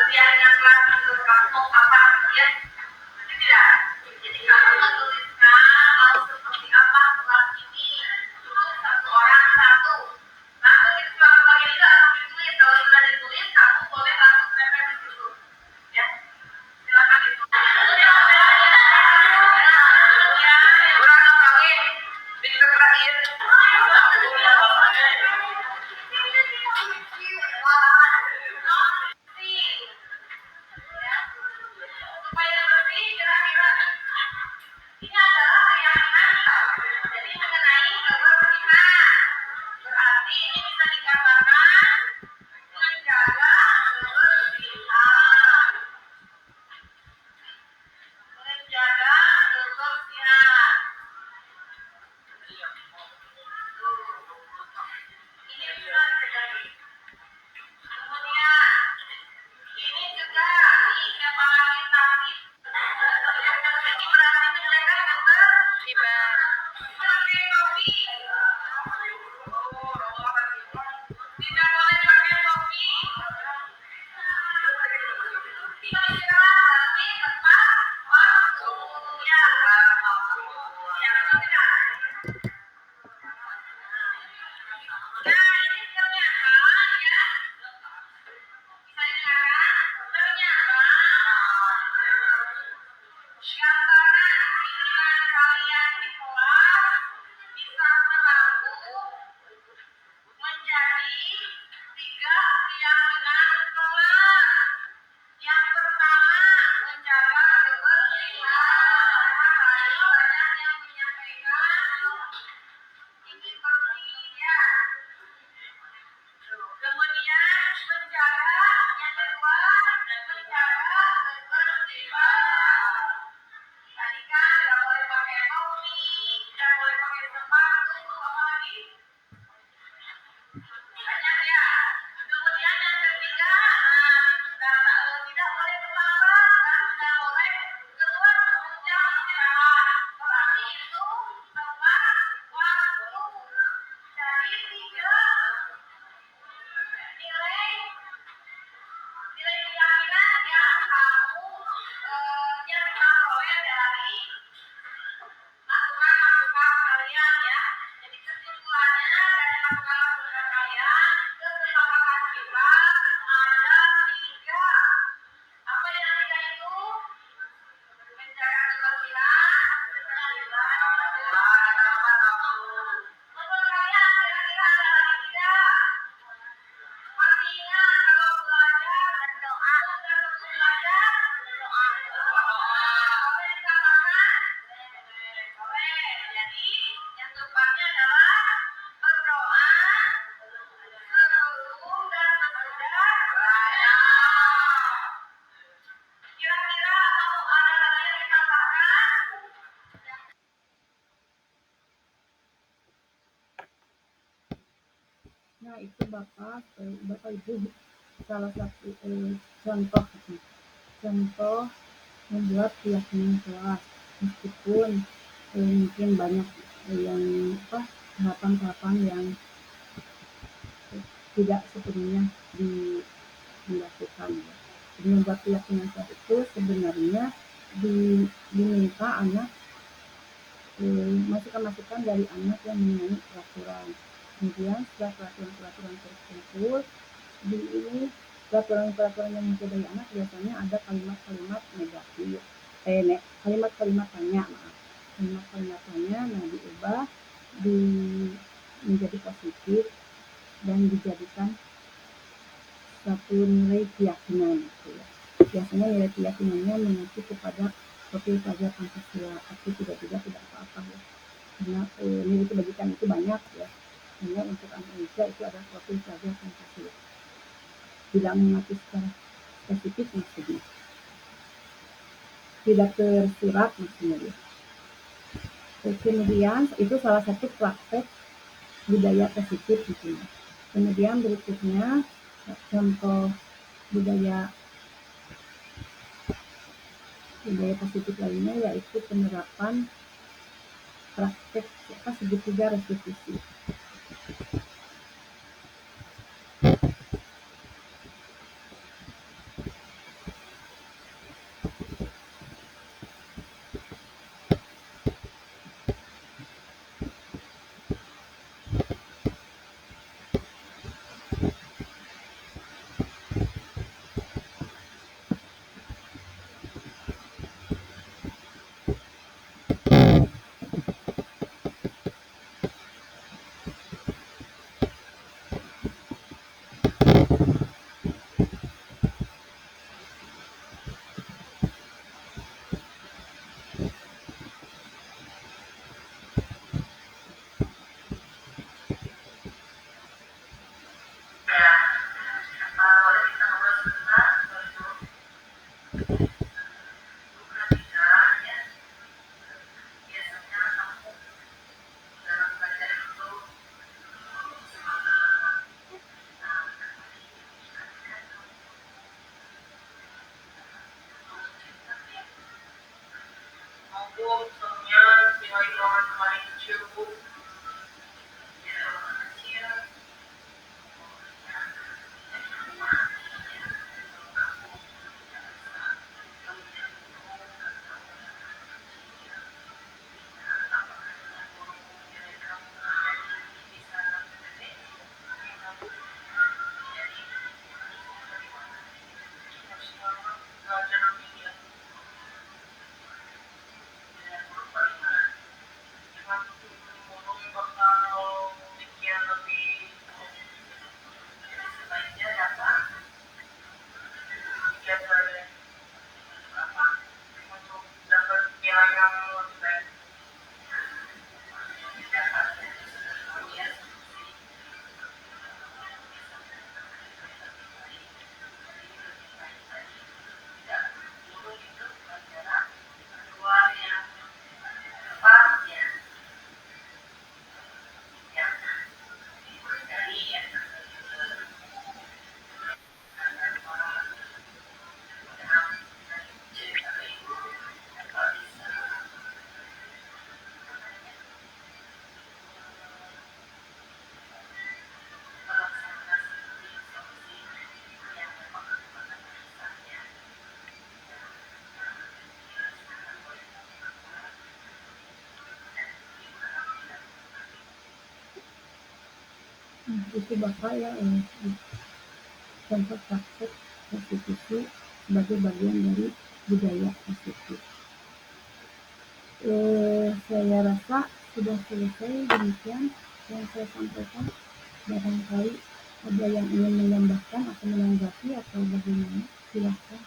S2: biar yang kelas menurut kamu apa ya. Jadi tidak. Jadi kamu menuliskan mau seperti apa kelas ini, cukup satu orang satu. Langsung itu bagian itu langsung ditulis. Kalau sudah ditulis kamu boleh langsung tempel di situ. Ya. Nah, itu Bapak Ibu salah satu contoh membuat keyakinan kelas, meskipun mungkin banyak yang tahapan-tahapan yang tidak sepenuhnya dilakukan. Jadi membuat keyakinan kelas itu sebenarnya diminta anak masukan-masukan dari anak yang mengenai peraturan. Kemudian setelah peraturan terkumpul, di ini peraturan yang muncul dari anak biasanya ada kalimat-kalimat negatif, kalimat-kalimat tanya, kalimat-kalimat tanya, nah diubah menjadi positif dan dijadikan satu nilai keyakinan. Biasanya nilai keyakinannya mengacu kepada profil pelajar Pancasila, tapi tidak apa-apa ya. Karena nilai kebajikan itu banyak ya. Hanya untuk anak Indonesia itu ada profil pelajar Pancasila. Tidak mengacu secara spesifik maksudnya. Tidak tersurat maksudnya ya. Kemudian itu salah satu praktek budaya positif maksudnya. Kemudian berikutnya contoh budaya positif lainnya yaitu penerapan praktek segitiga restitusi. Nah, itu Bapak ya, contoh praktek prostitusi sebagai bagian dari budaya positif. Saya rasa sudah selesai, demikian yang saya sampaikan. Barangkali ada yang ingin menambahkan atau menanggapi atau bagaimana, silahkan.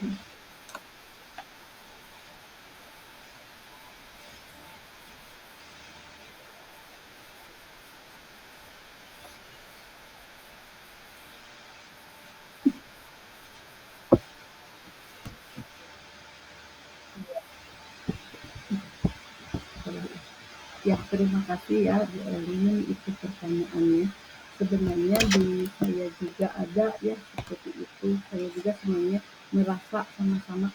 S2: Ya, terima kasih ya, Bu Elin, itu pertanyaannya. Sebenarnya di saya juga ada ya seperti itu. Saya juga sebenarnya merasa sama-sama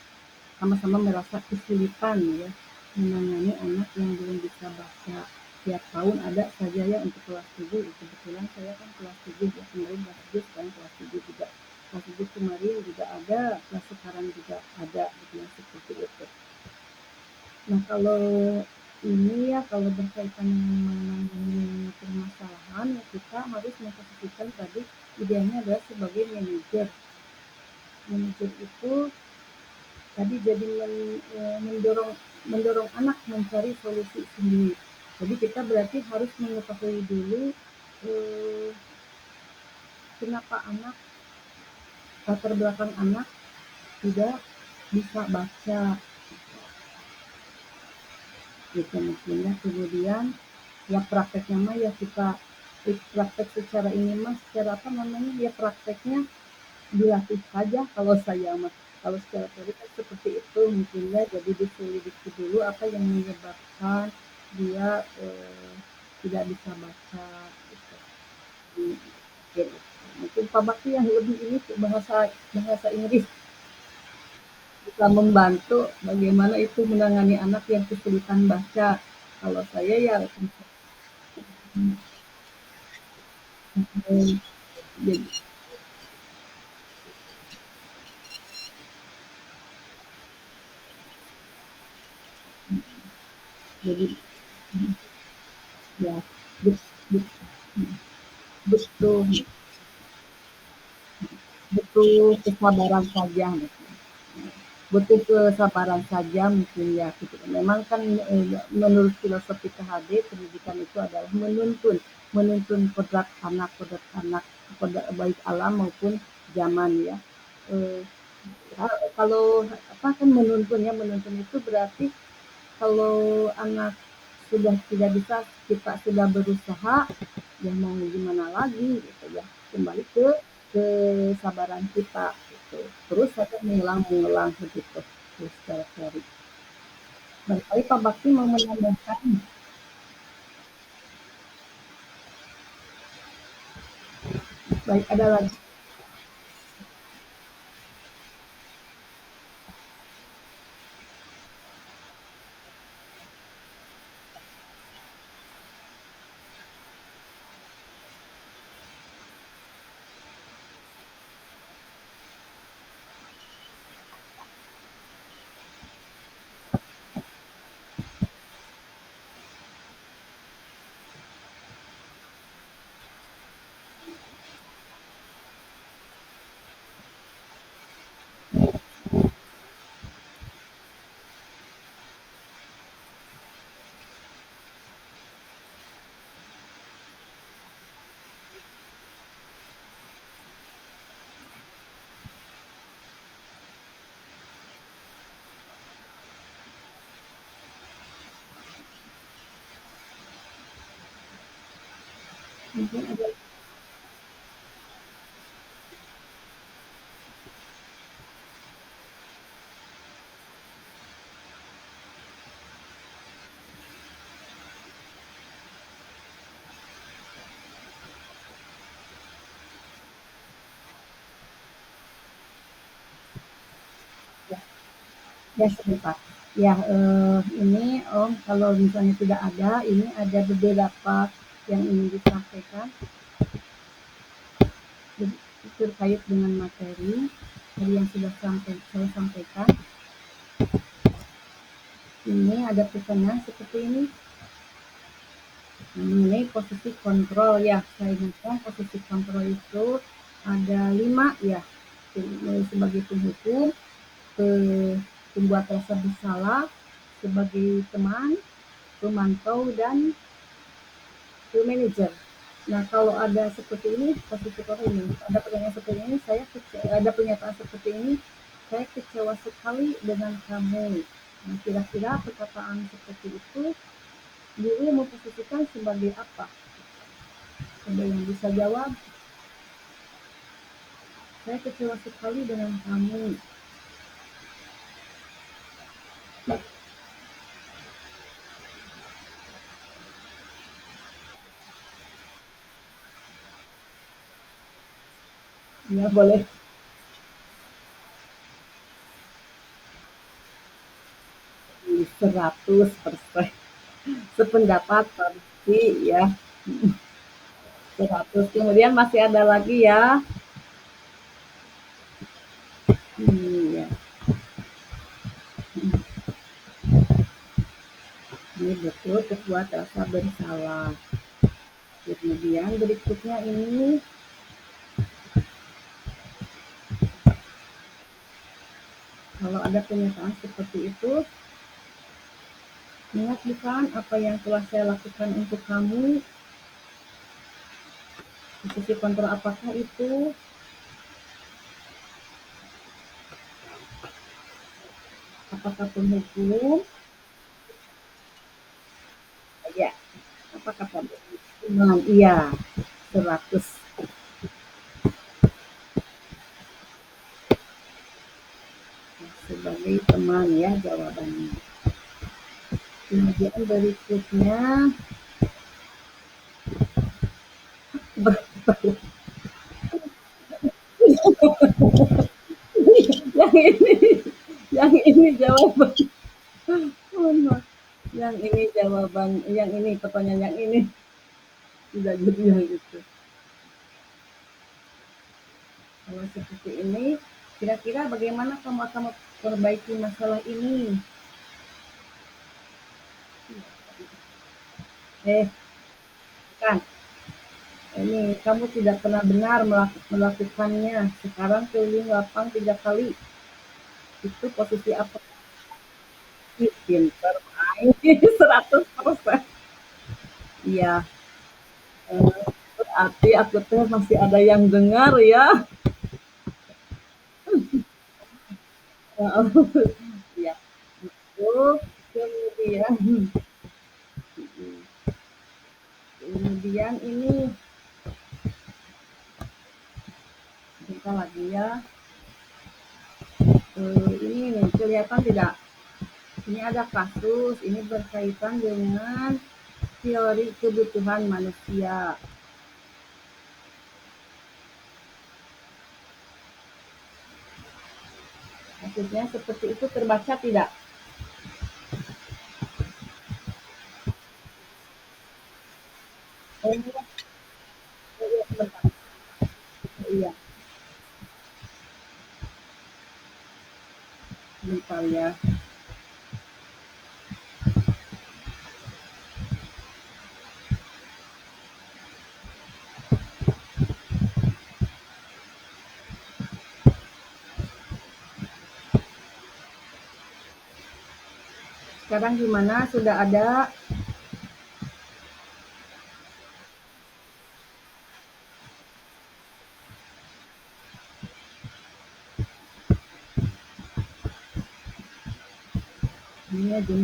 S2: merasa kesulitan ya menangani anak yang belum bisa baca. Tiap tahun ada saja ya untuk kelas 7. Kebetulan saya kan kelas 7 ya, kemarin kelas 7, sekarang kelas 7 juga. Kelas 7 kemarin juga ada, kelas sekarang juga ada gitu ya, seperti itu. Nah, kalau ini ya, kalau berkaitan dengan menangani permasalahan, ya kita harus memposisikan tadi idealnya adalah sebagai manajer. Manajer itu tadi jadi mendorong mendorong anak mencari solusi sendiri. Jadi kita berarti harus mengetahui dulu eh, kenapa anak, latar belakang anak tidak bisa baca gitu mungkin ya. Kemudian ya prakteknya mah ya kita praktek secara ini mah secara apa namanya ya prakteknya dilatih saja kalau saya mah. Kalau secara teori kan seperti itu mungkin ya, jadi diselidiki dulu apa yang menyebabkan dia tidak bisa baca gitu. Mungkin, mungkin Pak Bakti yang lebih ini bahasa bahasa Inggris bisa membantu bagaimana itu menangani anak yang kesulitan baca. Kalau saya ya jadi, jadi ya betul betul kesabaran saja butuh kesabaran saja mungkin ya gitu. Memang kan menurut filosofi THD pendidikan itu adalah menuntun kodrat anak baik alam maupun zaman ya. Eh, kalau apa kan menuntun itu berarti kalau anak sudah tidak bisa kita sudah berusaha ya mau gimana lagi gitu ya kembali ke kesabaran kita gitu terus saya mengulang begitu terus cari barangkali Pak Bakti mau menambahkan baik ada lagi mungkin ada ya, ya sebentar ya ini Om kalau misalnya tidak ada ini ada beberapa yang ingin disampaikan terkait dengan materi tadi yang sudah saya sampaikan. Ini ada pesannya seperti ini mengenai posisi kontrol ya. Saya ingatkan posisi kontrol itu ada 5 ya sebagai penghukum, pembuat rasa bersalah, sebagai teman, pemantau dan manajer. Nah kalau ada seperti ini posisi kontrol ini ada pertanyaan seperti ini saya ada pernyataan seperti ini Saya kecewa sekali dengan kamu. Nah, kira-kira perkataan seperti itu guru memposisikan sebagai apa? Ada yang bisa jawab? Saya kecewa sekali dengan kamu. Ya boleh 100%. Sependapat pasti ya. 100. Kemudian masih ada lagi ya. Iya, ini betul terbuat rasa bersalah. Kemudian berikutnya ini, kalau ada pernyataan seperti itu, ingat bukan apa yang telah saya lakukan untuk kamu? Posisi kontrol apakah itu? Apakah penghukum? Ya, apa kata teman? Iya, 100. Sebagai teman ya jawabannya. Kemudian berikutnya, yang ini, yang ini jawaban. Oh, no. Yang ini jawaban, yang ini pertanyaan yang ini tidak jadi yang itu. Kalau seperti ini, kira-kira bagaimana kamu akan memperbaiki masalah ini? Eh, kan, ini kamu tidak pernah benar melakukannya. Sekarang keliling lapang 3 kali. Itu posisi apa? Pinter main 100%. Iya, berarti aku tuh masih ada yang dengar ya. Iya, itu kemudian kemudian ini kita lagi ya. Ini nih, kelihatan tidak? Ini ada kasus, ini berkaitan dengan teori kebutuhan manusia. Kasusnya seperti itu terbaca tidak? Oh, iya, sebentar. Iya, sebentar ya. Sekarang gimana? Sudah ada? Ini aja.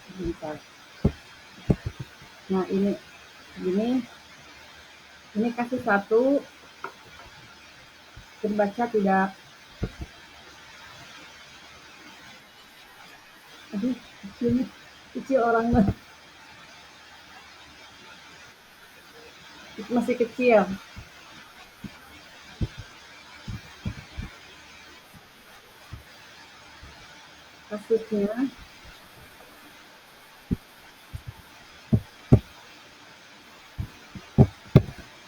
S2: Sebentar. Nah ini ini kasih satu, terbaca tidak? Aduh, kecil orangnya masih kecil. Kasusnya,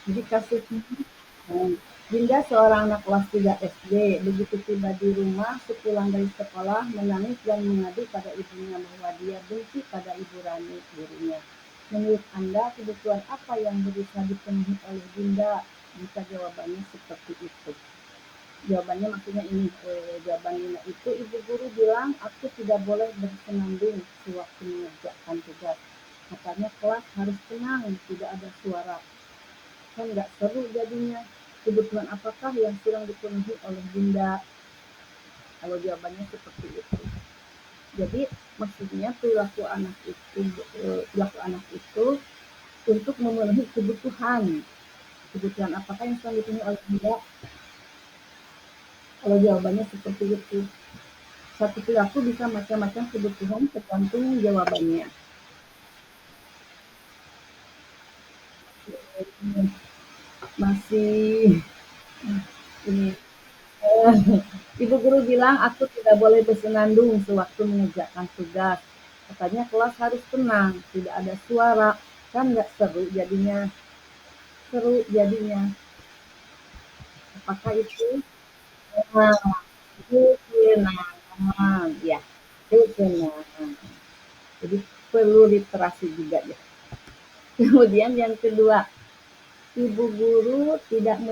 S2: jadi kasusnya, Dinda seorang anak kelas 3 SD, begitu tiba di rumah sepulang dari sekolah menangis dan mengadu pada ibunya bahwa dia benci pada Ibu Rani, gurunya. Menurut Anda, kebutuhan apa yang bisa dipenuhi oleh Dinda jika jawabannya seperti itu? Jawabannya maksudnya ini, jawabannya itu ibu guru bilang aku tidak boleh bersenandung sewaktu mengerjakan tugas. Katanya kelas harus tenang, tidak ada suara. kan nggak seru jadinya. Kebutuhan apakah yang sedang dipenuhi oleh Bunda? Kalau jawabannya seperti itu. Jadi maksudnya perilaku anak itu untuk memenuhi kebutuhan. Kebutuhan apakah yang sedang dipenuhi oleh Bunda? Kalau jawabannya seperti itu. Satu perilaku bisa macam-macam kebutuhan tergantung jawabannya. Masih ini Ibu guru bilang aku tidak boleh bersenandung sewaktu mengerjakan tugas. Katanya kelas harus tenang, tidak ada suara. Kan nggak seru jadinya. Seru jadinya. Apakah itu? Nah, kesenangan. Ya, kesenangan. Jadi perlu literasi juga ya. Kemudian yang kedua, ibu guru tidak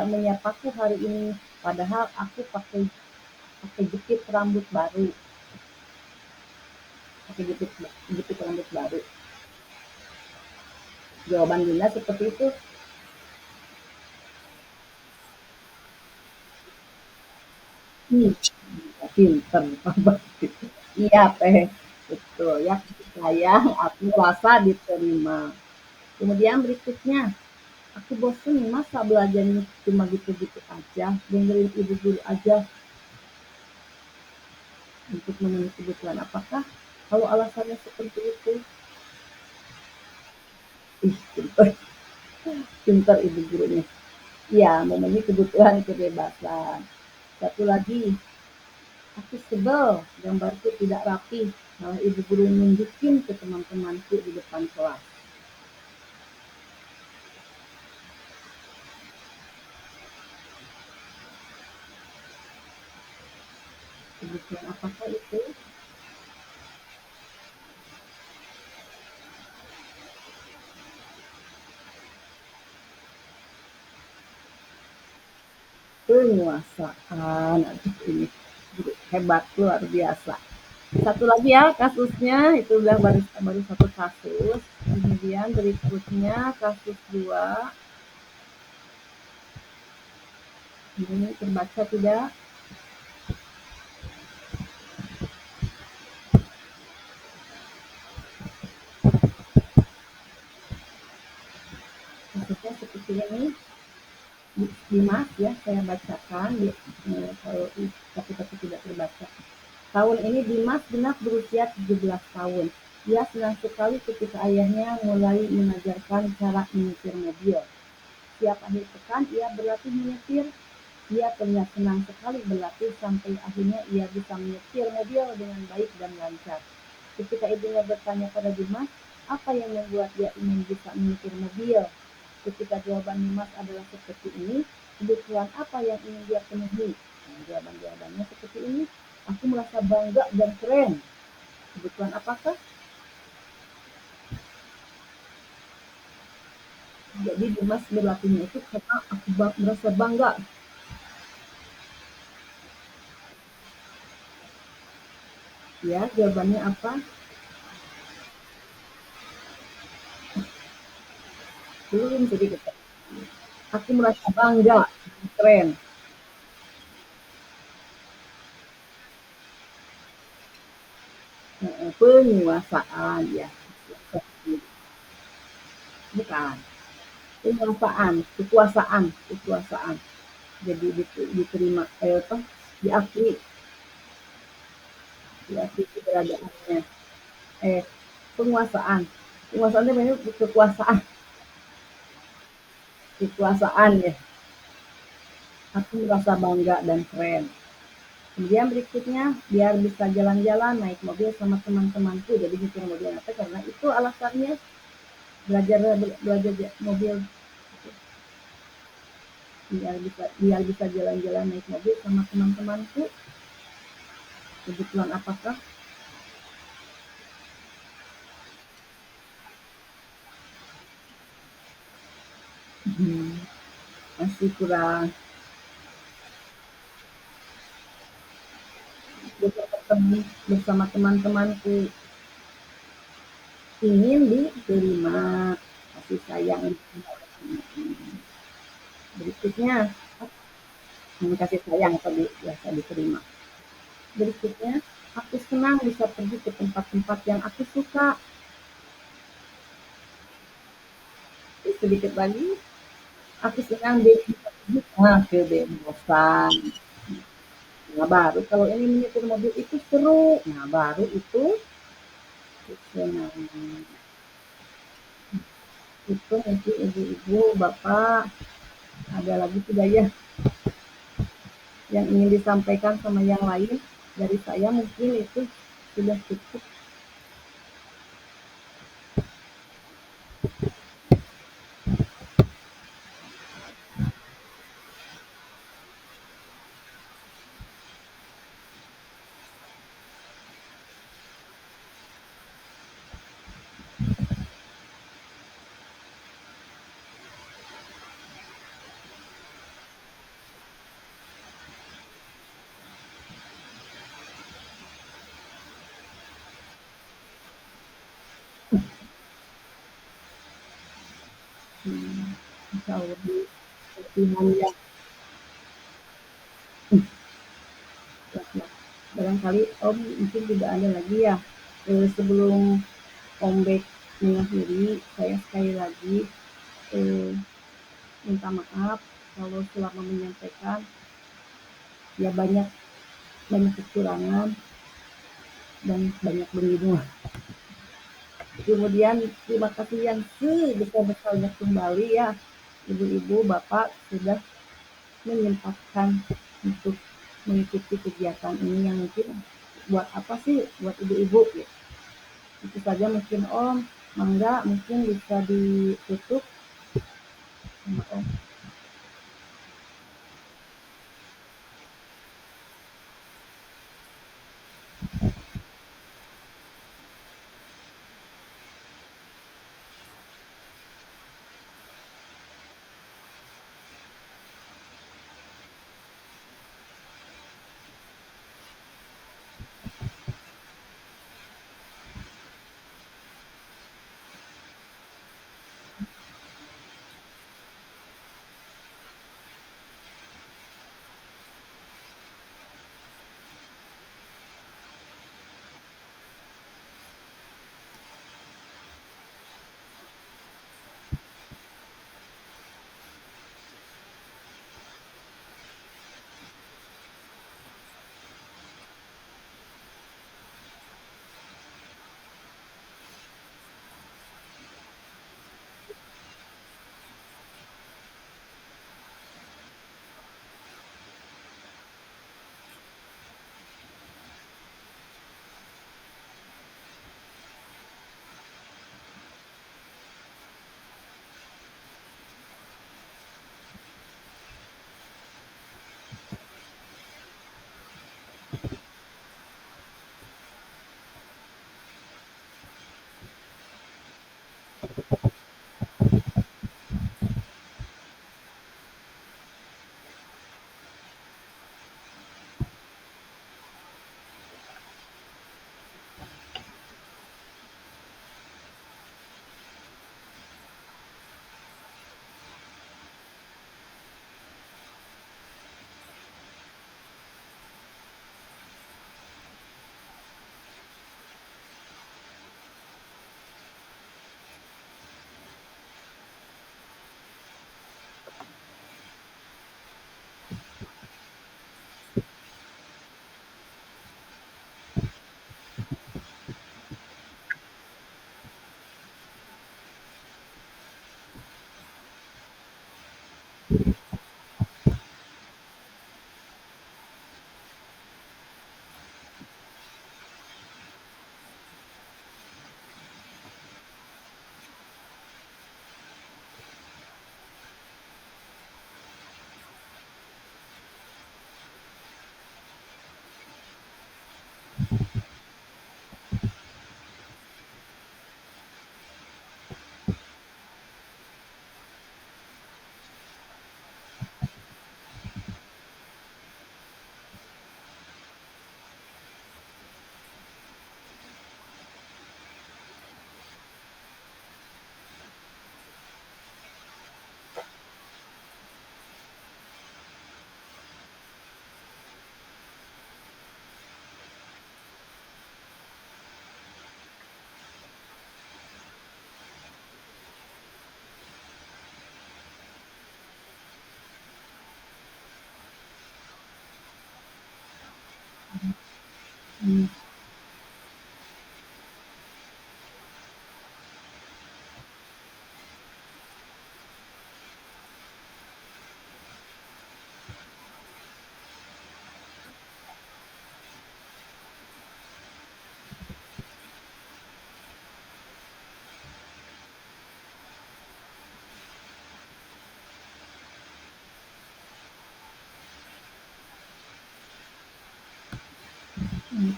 S2: menyapaku hari ini, padahal aku pakai pakai jepit rambut baru. Pakai jepit rambut baru. Jawaban Dinda seperti itu. Hmm, pinter. Iya, teh. Betul ya. Sayang, aku rasa diterima. Kemudian berikutnya, aku bosen masa belajarnya cuma gitu-gitu aja. Dengerin ibu guru aja untuk memenuhi kebutuhan. Apakah kalau alasannya seperti itu? Ih, pinter. Pinter ibu gurunya. Iya, memenuhi kebutuhan kebebasan. Satu lagi, aku sebel, gambarku tidak rapi. Malah ibu guru nunjukin ke teman-temanku di depan kelas. Kebutuhan apakah itu? Penguasaan. Aduh, ini hebat, luar biasa. Satu lagi ya kasusnya, itu udah baru satu kasus. Kemudian berikutnya kasus dua. Ini terbaca tidak? Kasusnya seperti ini. Dimas ya, saya bacakan kalau tapi tidak terbaca. Tahun ini Dimas genap berusia 17 tahun. Ia senang sekali ketika ayahnya mulai mengajarkan cara menyetir mobil. Setiap akhir pekan ia berlatih menyetir. Ia terlihat senang sekali berlatih sampai akhirnya ia bisa menyetir mobil dengan baik dan lancar. Ketika ibunya bertanya pada Dimas, apa yang membuat dia ingin bisa menyetir mobil? Ketika jawaban Dimas adalah seperti ini, kebutuhan apa yang ingin dia penuhi? Nah, jawabannya seperti ini. Aku merasa bangga dan keren. Kebutuhan apakah? Jadi Dimas berlatihnya itu karena aku merasa bangga. Ya, jawabannya apa? Belum sedikit. Aku merasa bangga dan keren. Penguasaan ya. Bukan. Penguasaan, kekuasaan, kekuasaan. Jadi diterima apa? Diakui, diakui keberadaannya. Eh, penguasaan. Penguasaan itu banyak kekuasaan, kekuasaan ya. Aku merasa bangga dan keren. Kemudian berikutnya, biar bisa jalan-jalan naik mobil sama teman-temanku. Jadi nyetir mobil apa? Karena itu alasannya belajar belajar mobil biar bisa jalan-jalan naik mobil sama teman-temanku. Kebetulan apakah? Hmm, masih kurang. Bersama teman-temanku ingin diterima kasih sayang. Berikutnya, kasih sayang tadi biasa diterima. Berikutnya, aku senang bisa pergi ke tempat-tempat yang aku suka. Sedikit lagi, aku senang bisa pergi ke Denpasar. Nah, baru kalau ini menyetir mobil itu seru. Nah, baru itu senang. Itu mungkin ibu-ibu, bapak, ada lagi tidak ya yang ingin disampaikan sama yang lain dari saya, mungkin itu sudah cukup. Hmm, jauh lebih kasihan ya. Barangkali Om mungkin tidak ada lagi ya. Sebelum Om Bek mengakhiri, saya sekali lagi eh, minta maaf kalau selama menyampaikan ya banyak banyak kekurangan dan banyak berbingungan. Kemudian terima kasih yang sebesar-besarnya kembali ya ibu-ibu, bapak sudah menyempatkan untuk mengikuti kegiatan ini yang mungkin buat apa sih buat ibu-ibu ya. Itu saja mungkin Om, mangga mungkin bisa ditutup sama Om. Hmm. Hmm.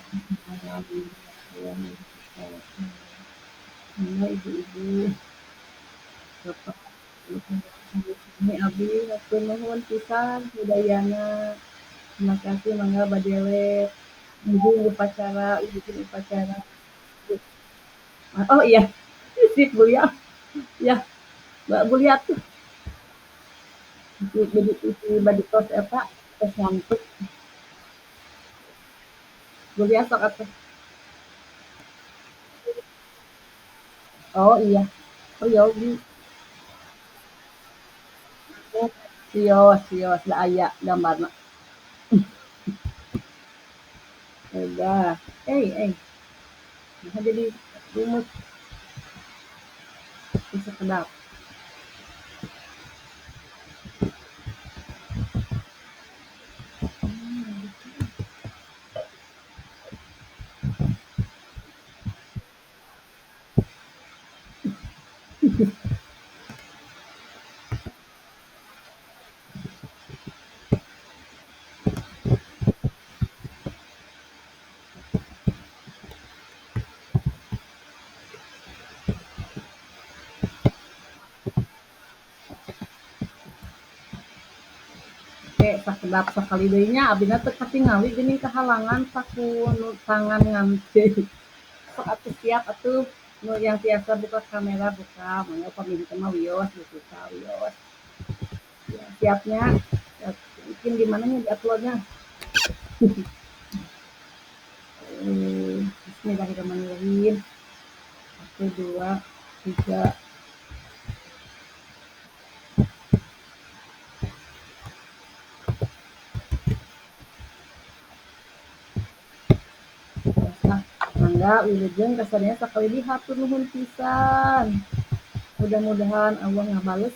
S2: Halo ibu-ibu, bapak, ini abi hatur nuhun pisan budayana. Terima kasih mangga badewe. Ibu upacara, bikin upacara. Oh iya, sip Bulia. Ya, Mbak Bulia tuh jadi badi tos eta tos ngantuk. Bulia sok atuh. Oh iya. Oh Yogi. Sios, sios da aya gambarna. Udah. Nah jadi rumus bisa kedap. Oke, sakedap sakali deui nya abina teu katingali geuning kahalangan saku nu tangan ngante. Sok atuh siap atuh. Nu yang tiasa buka kamera buka, mangga pamili mah wios dibuka wios. Ya, siapnya. Ya, bikin di mananya di uploadnya. Bismillahirrahmanirrahim. Satu, dua, tiga. Nah, mangga wilujeng kesannya sakali hatur nuhun pisan. Mudah-mudahan Allah ngabales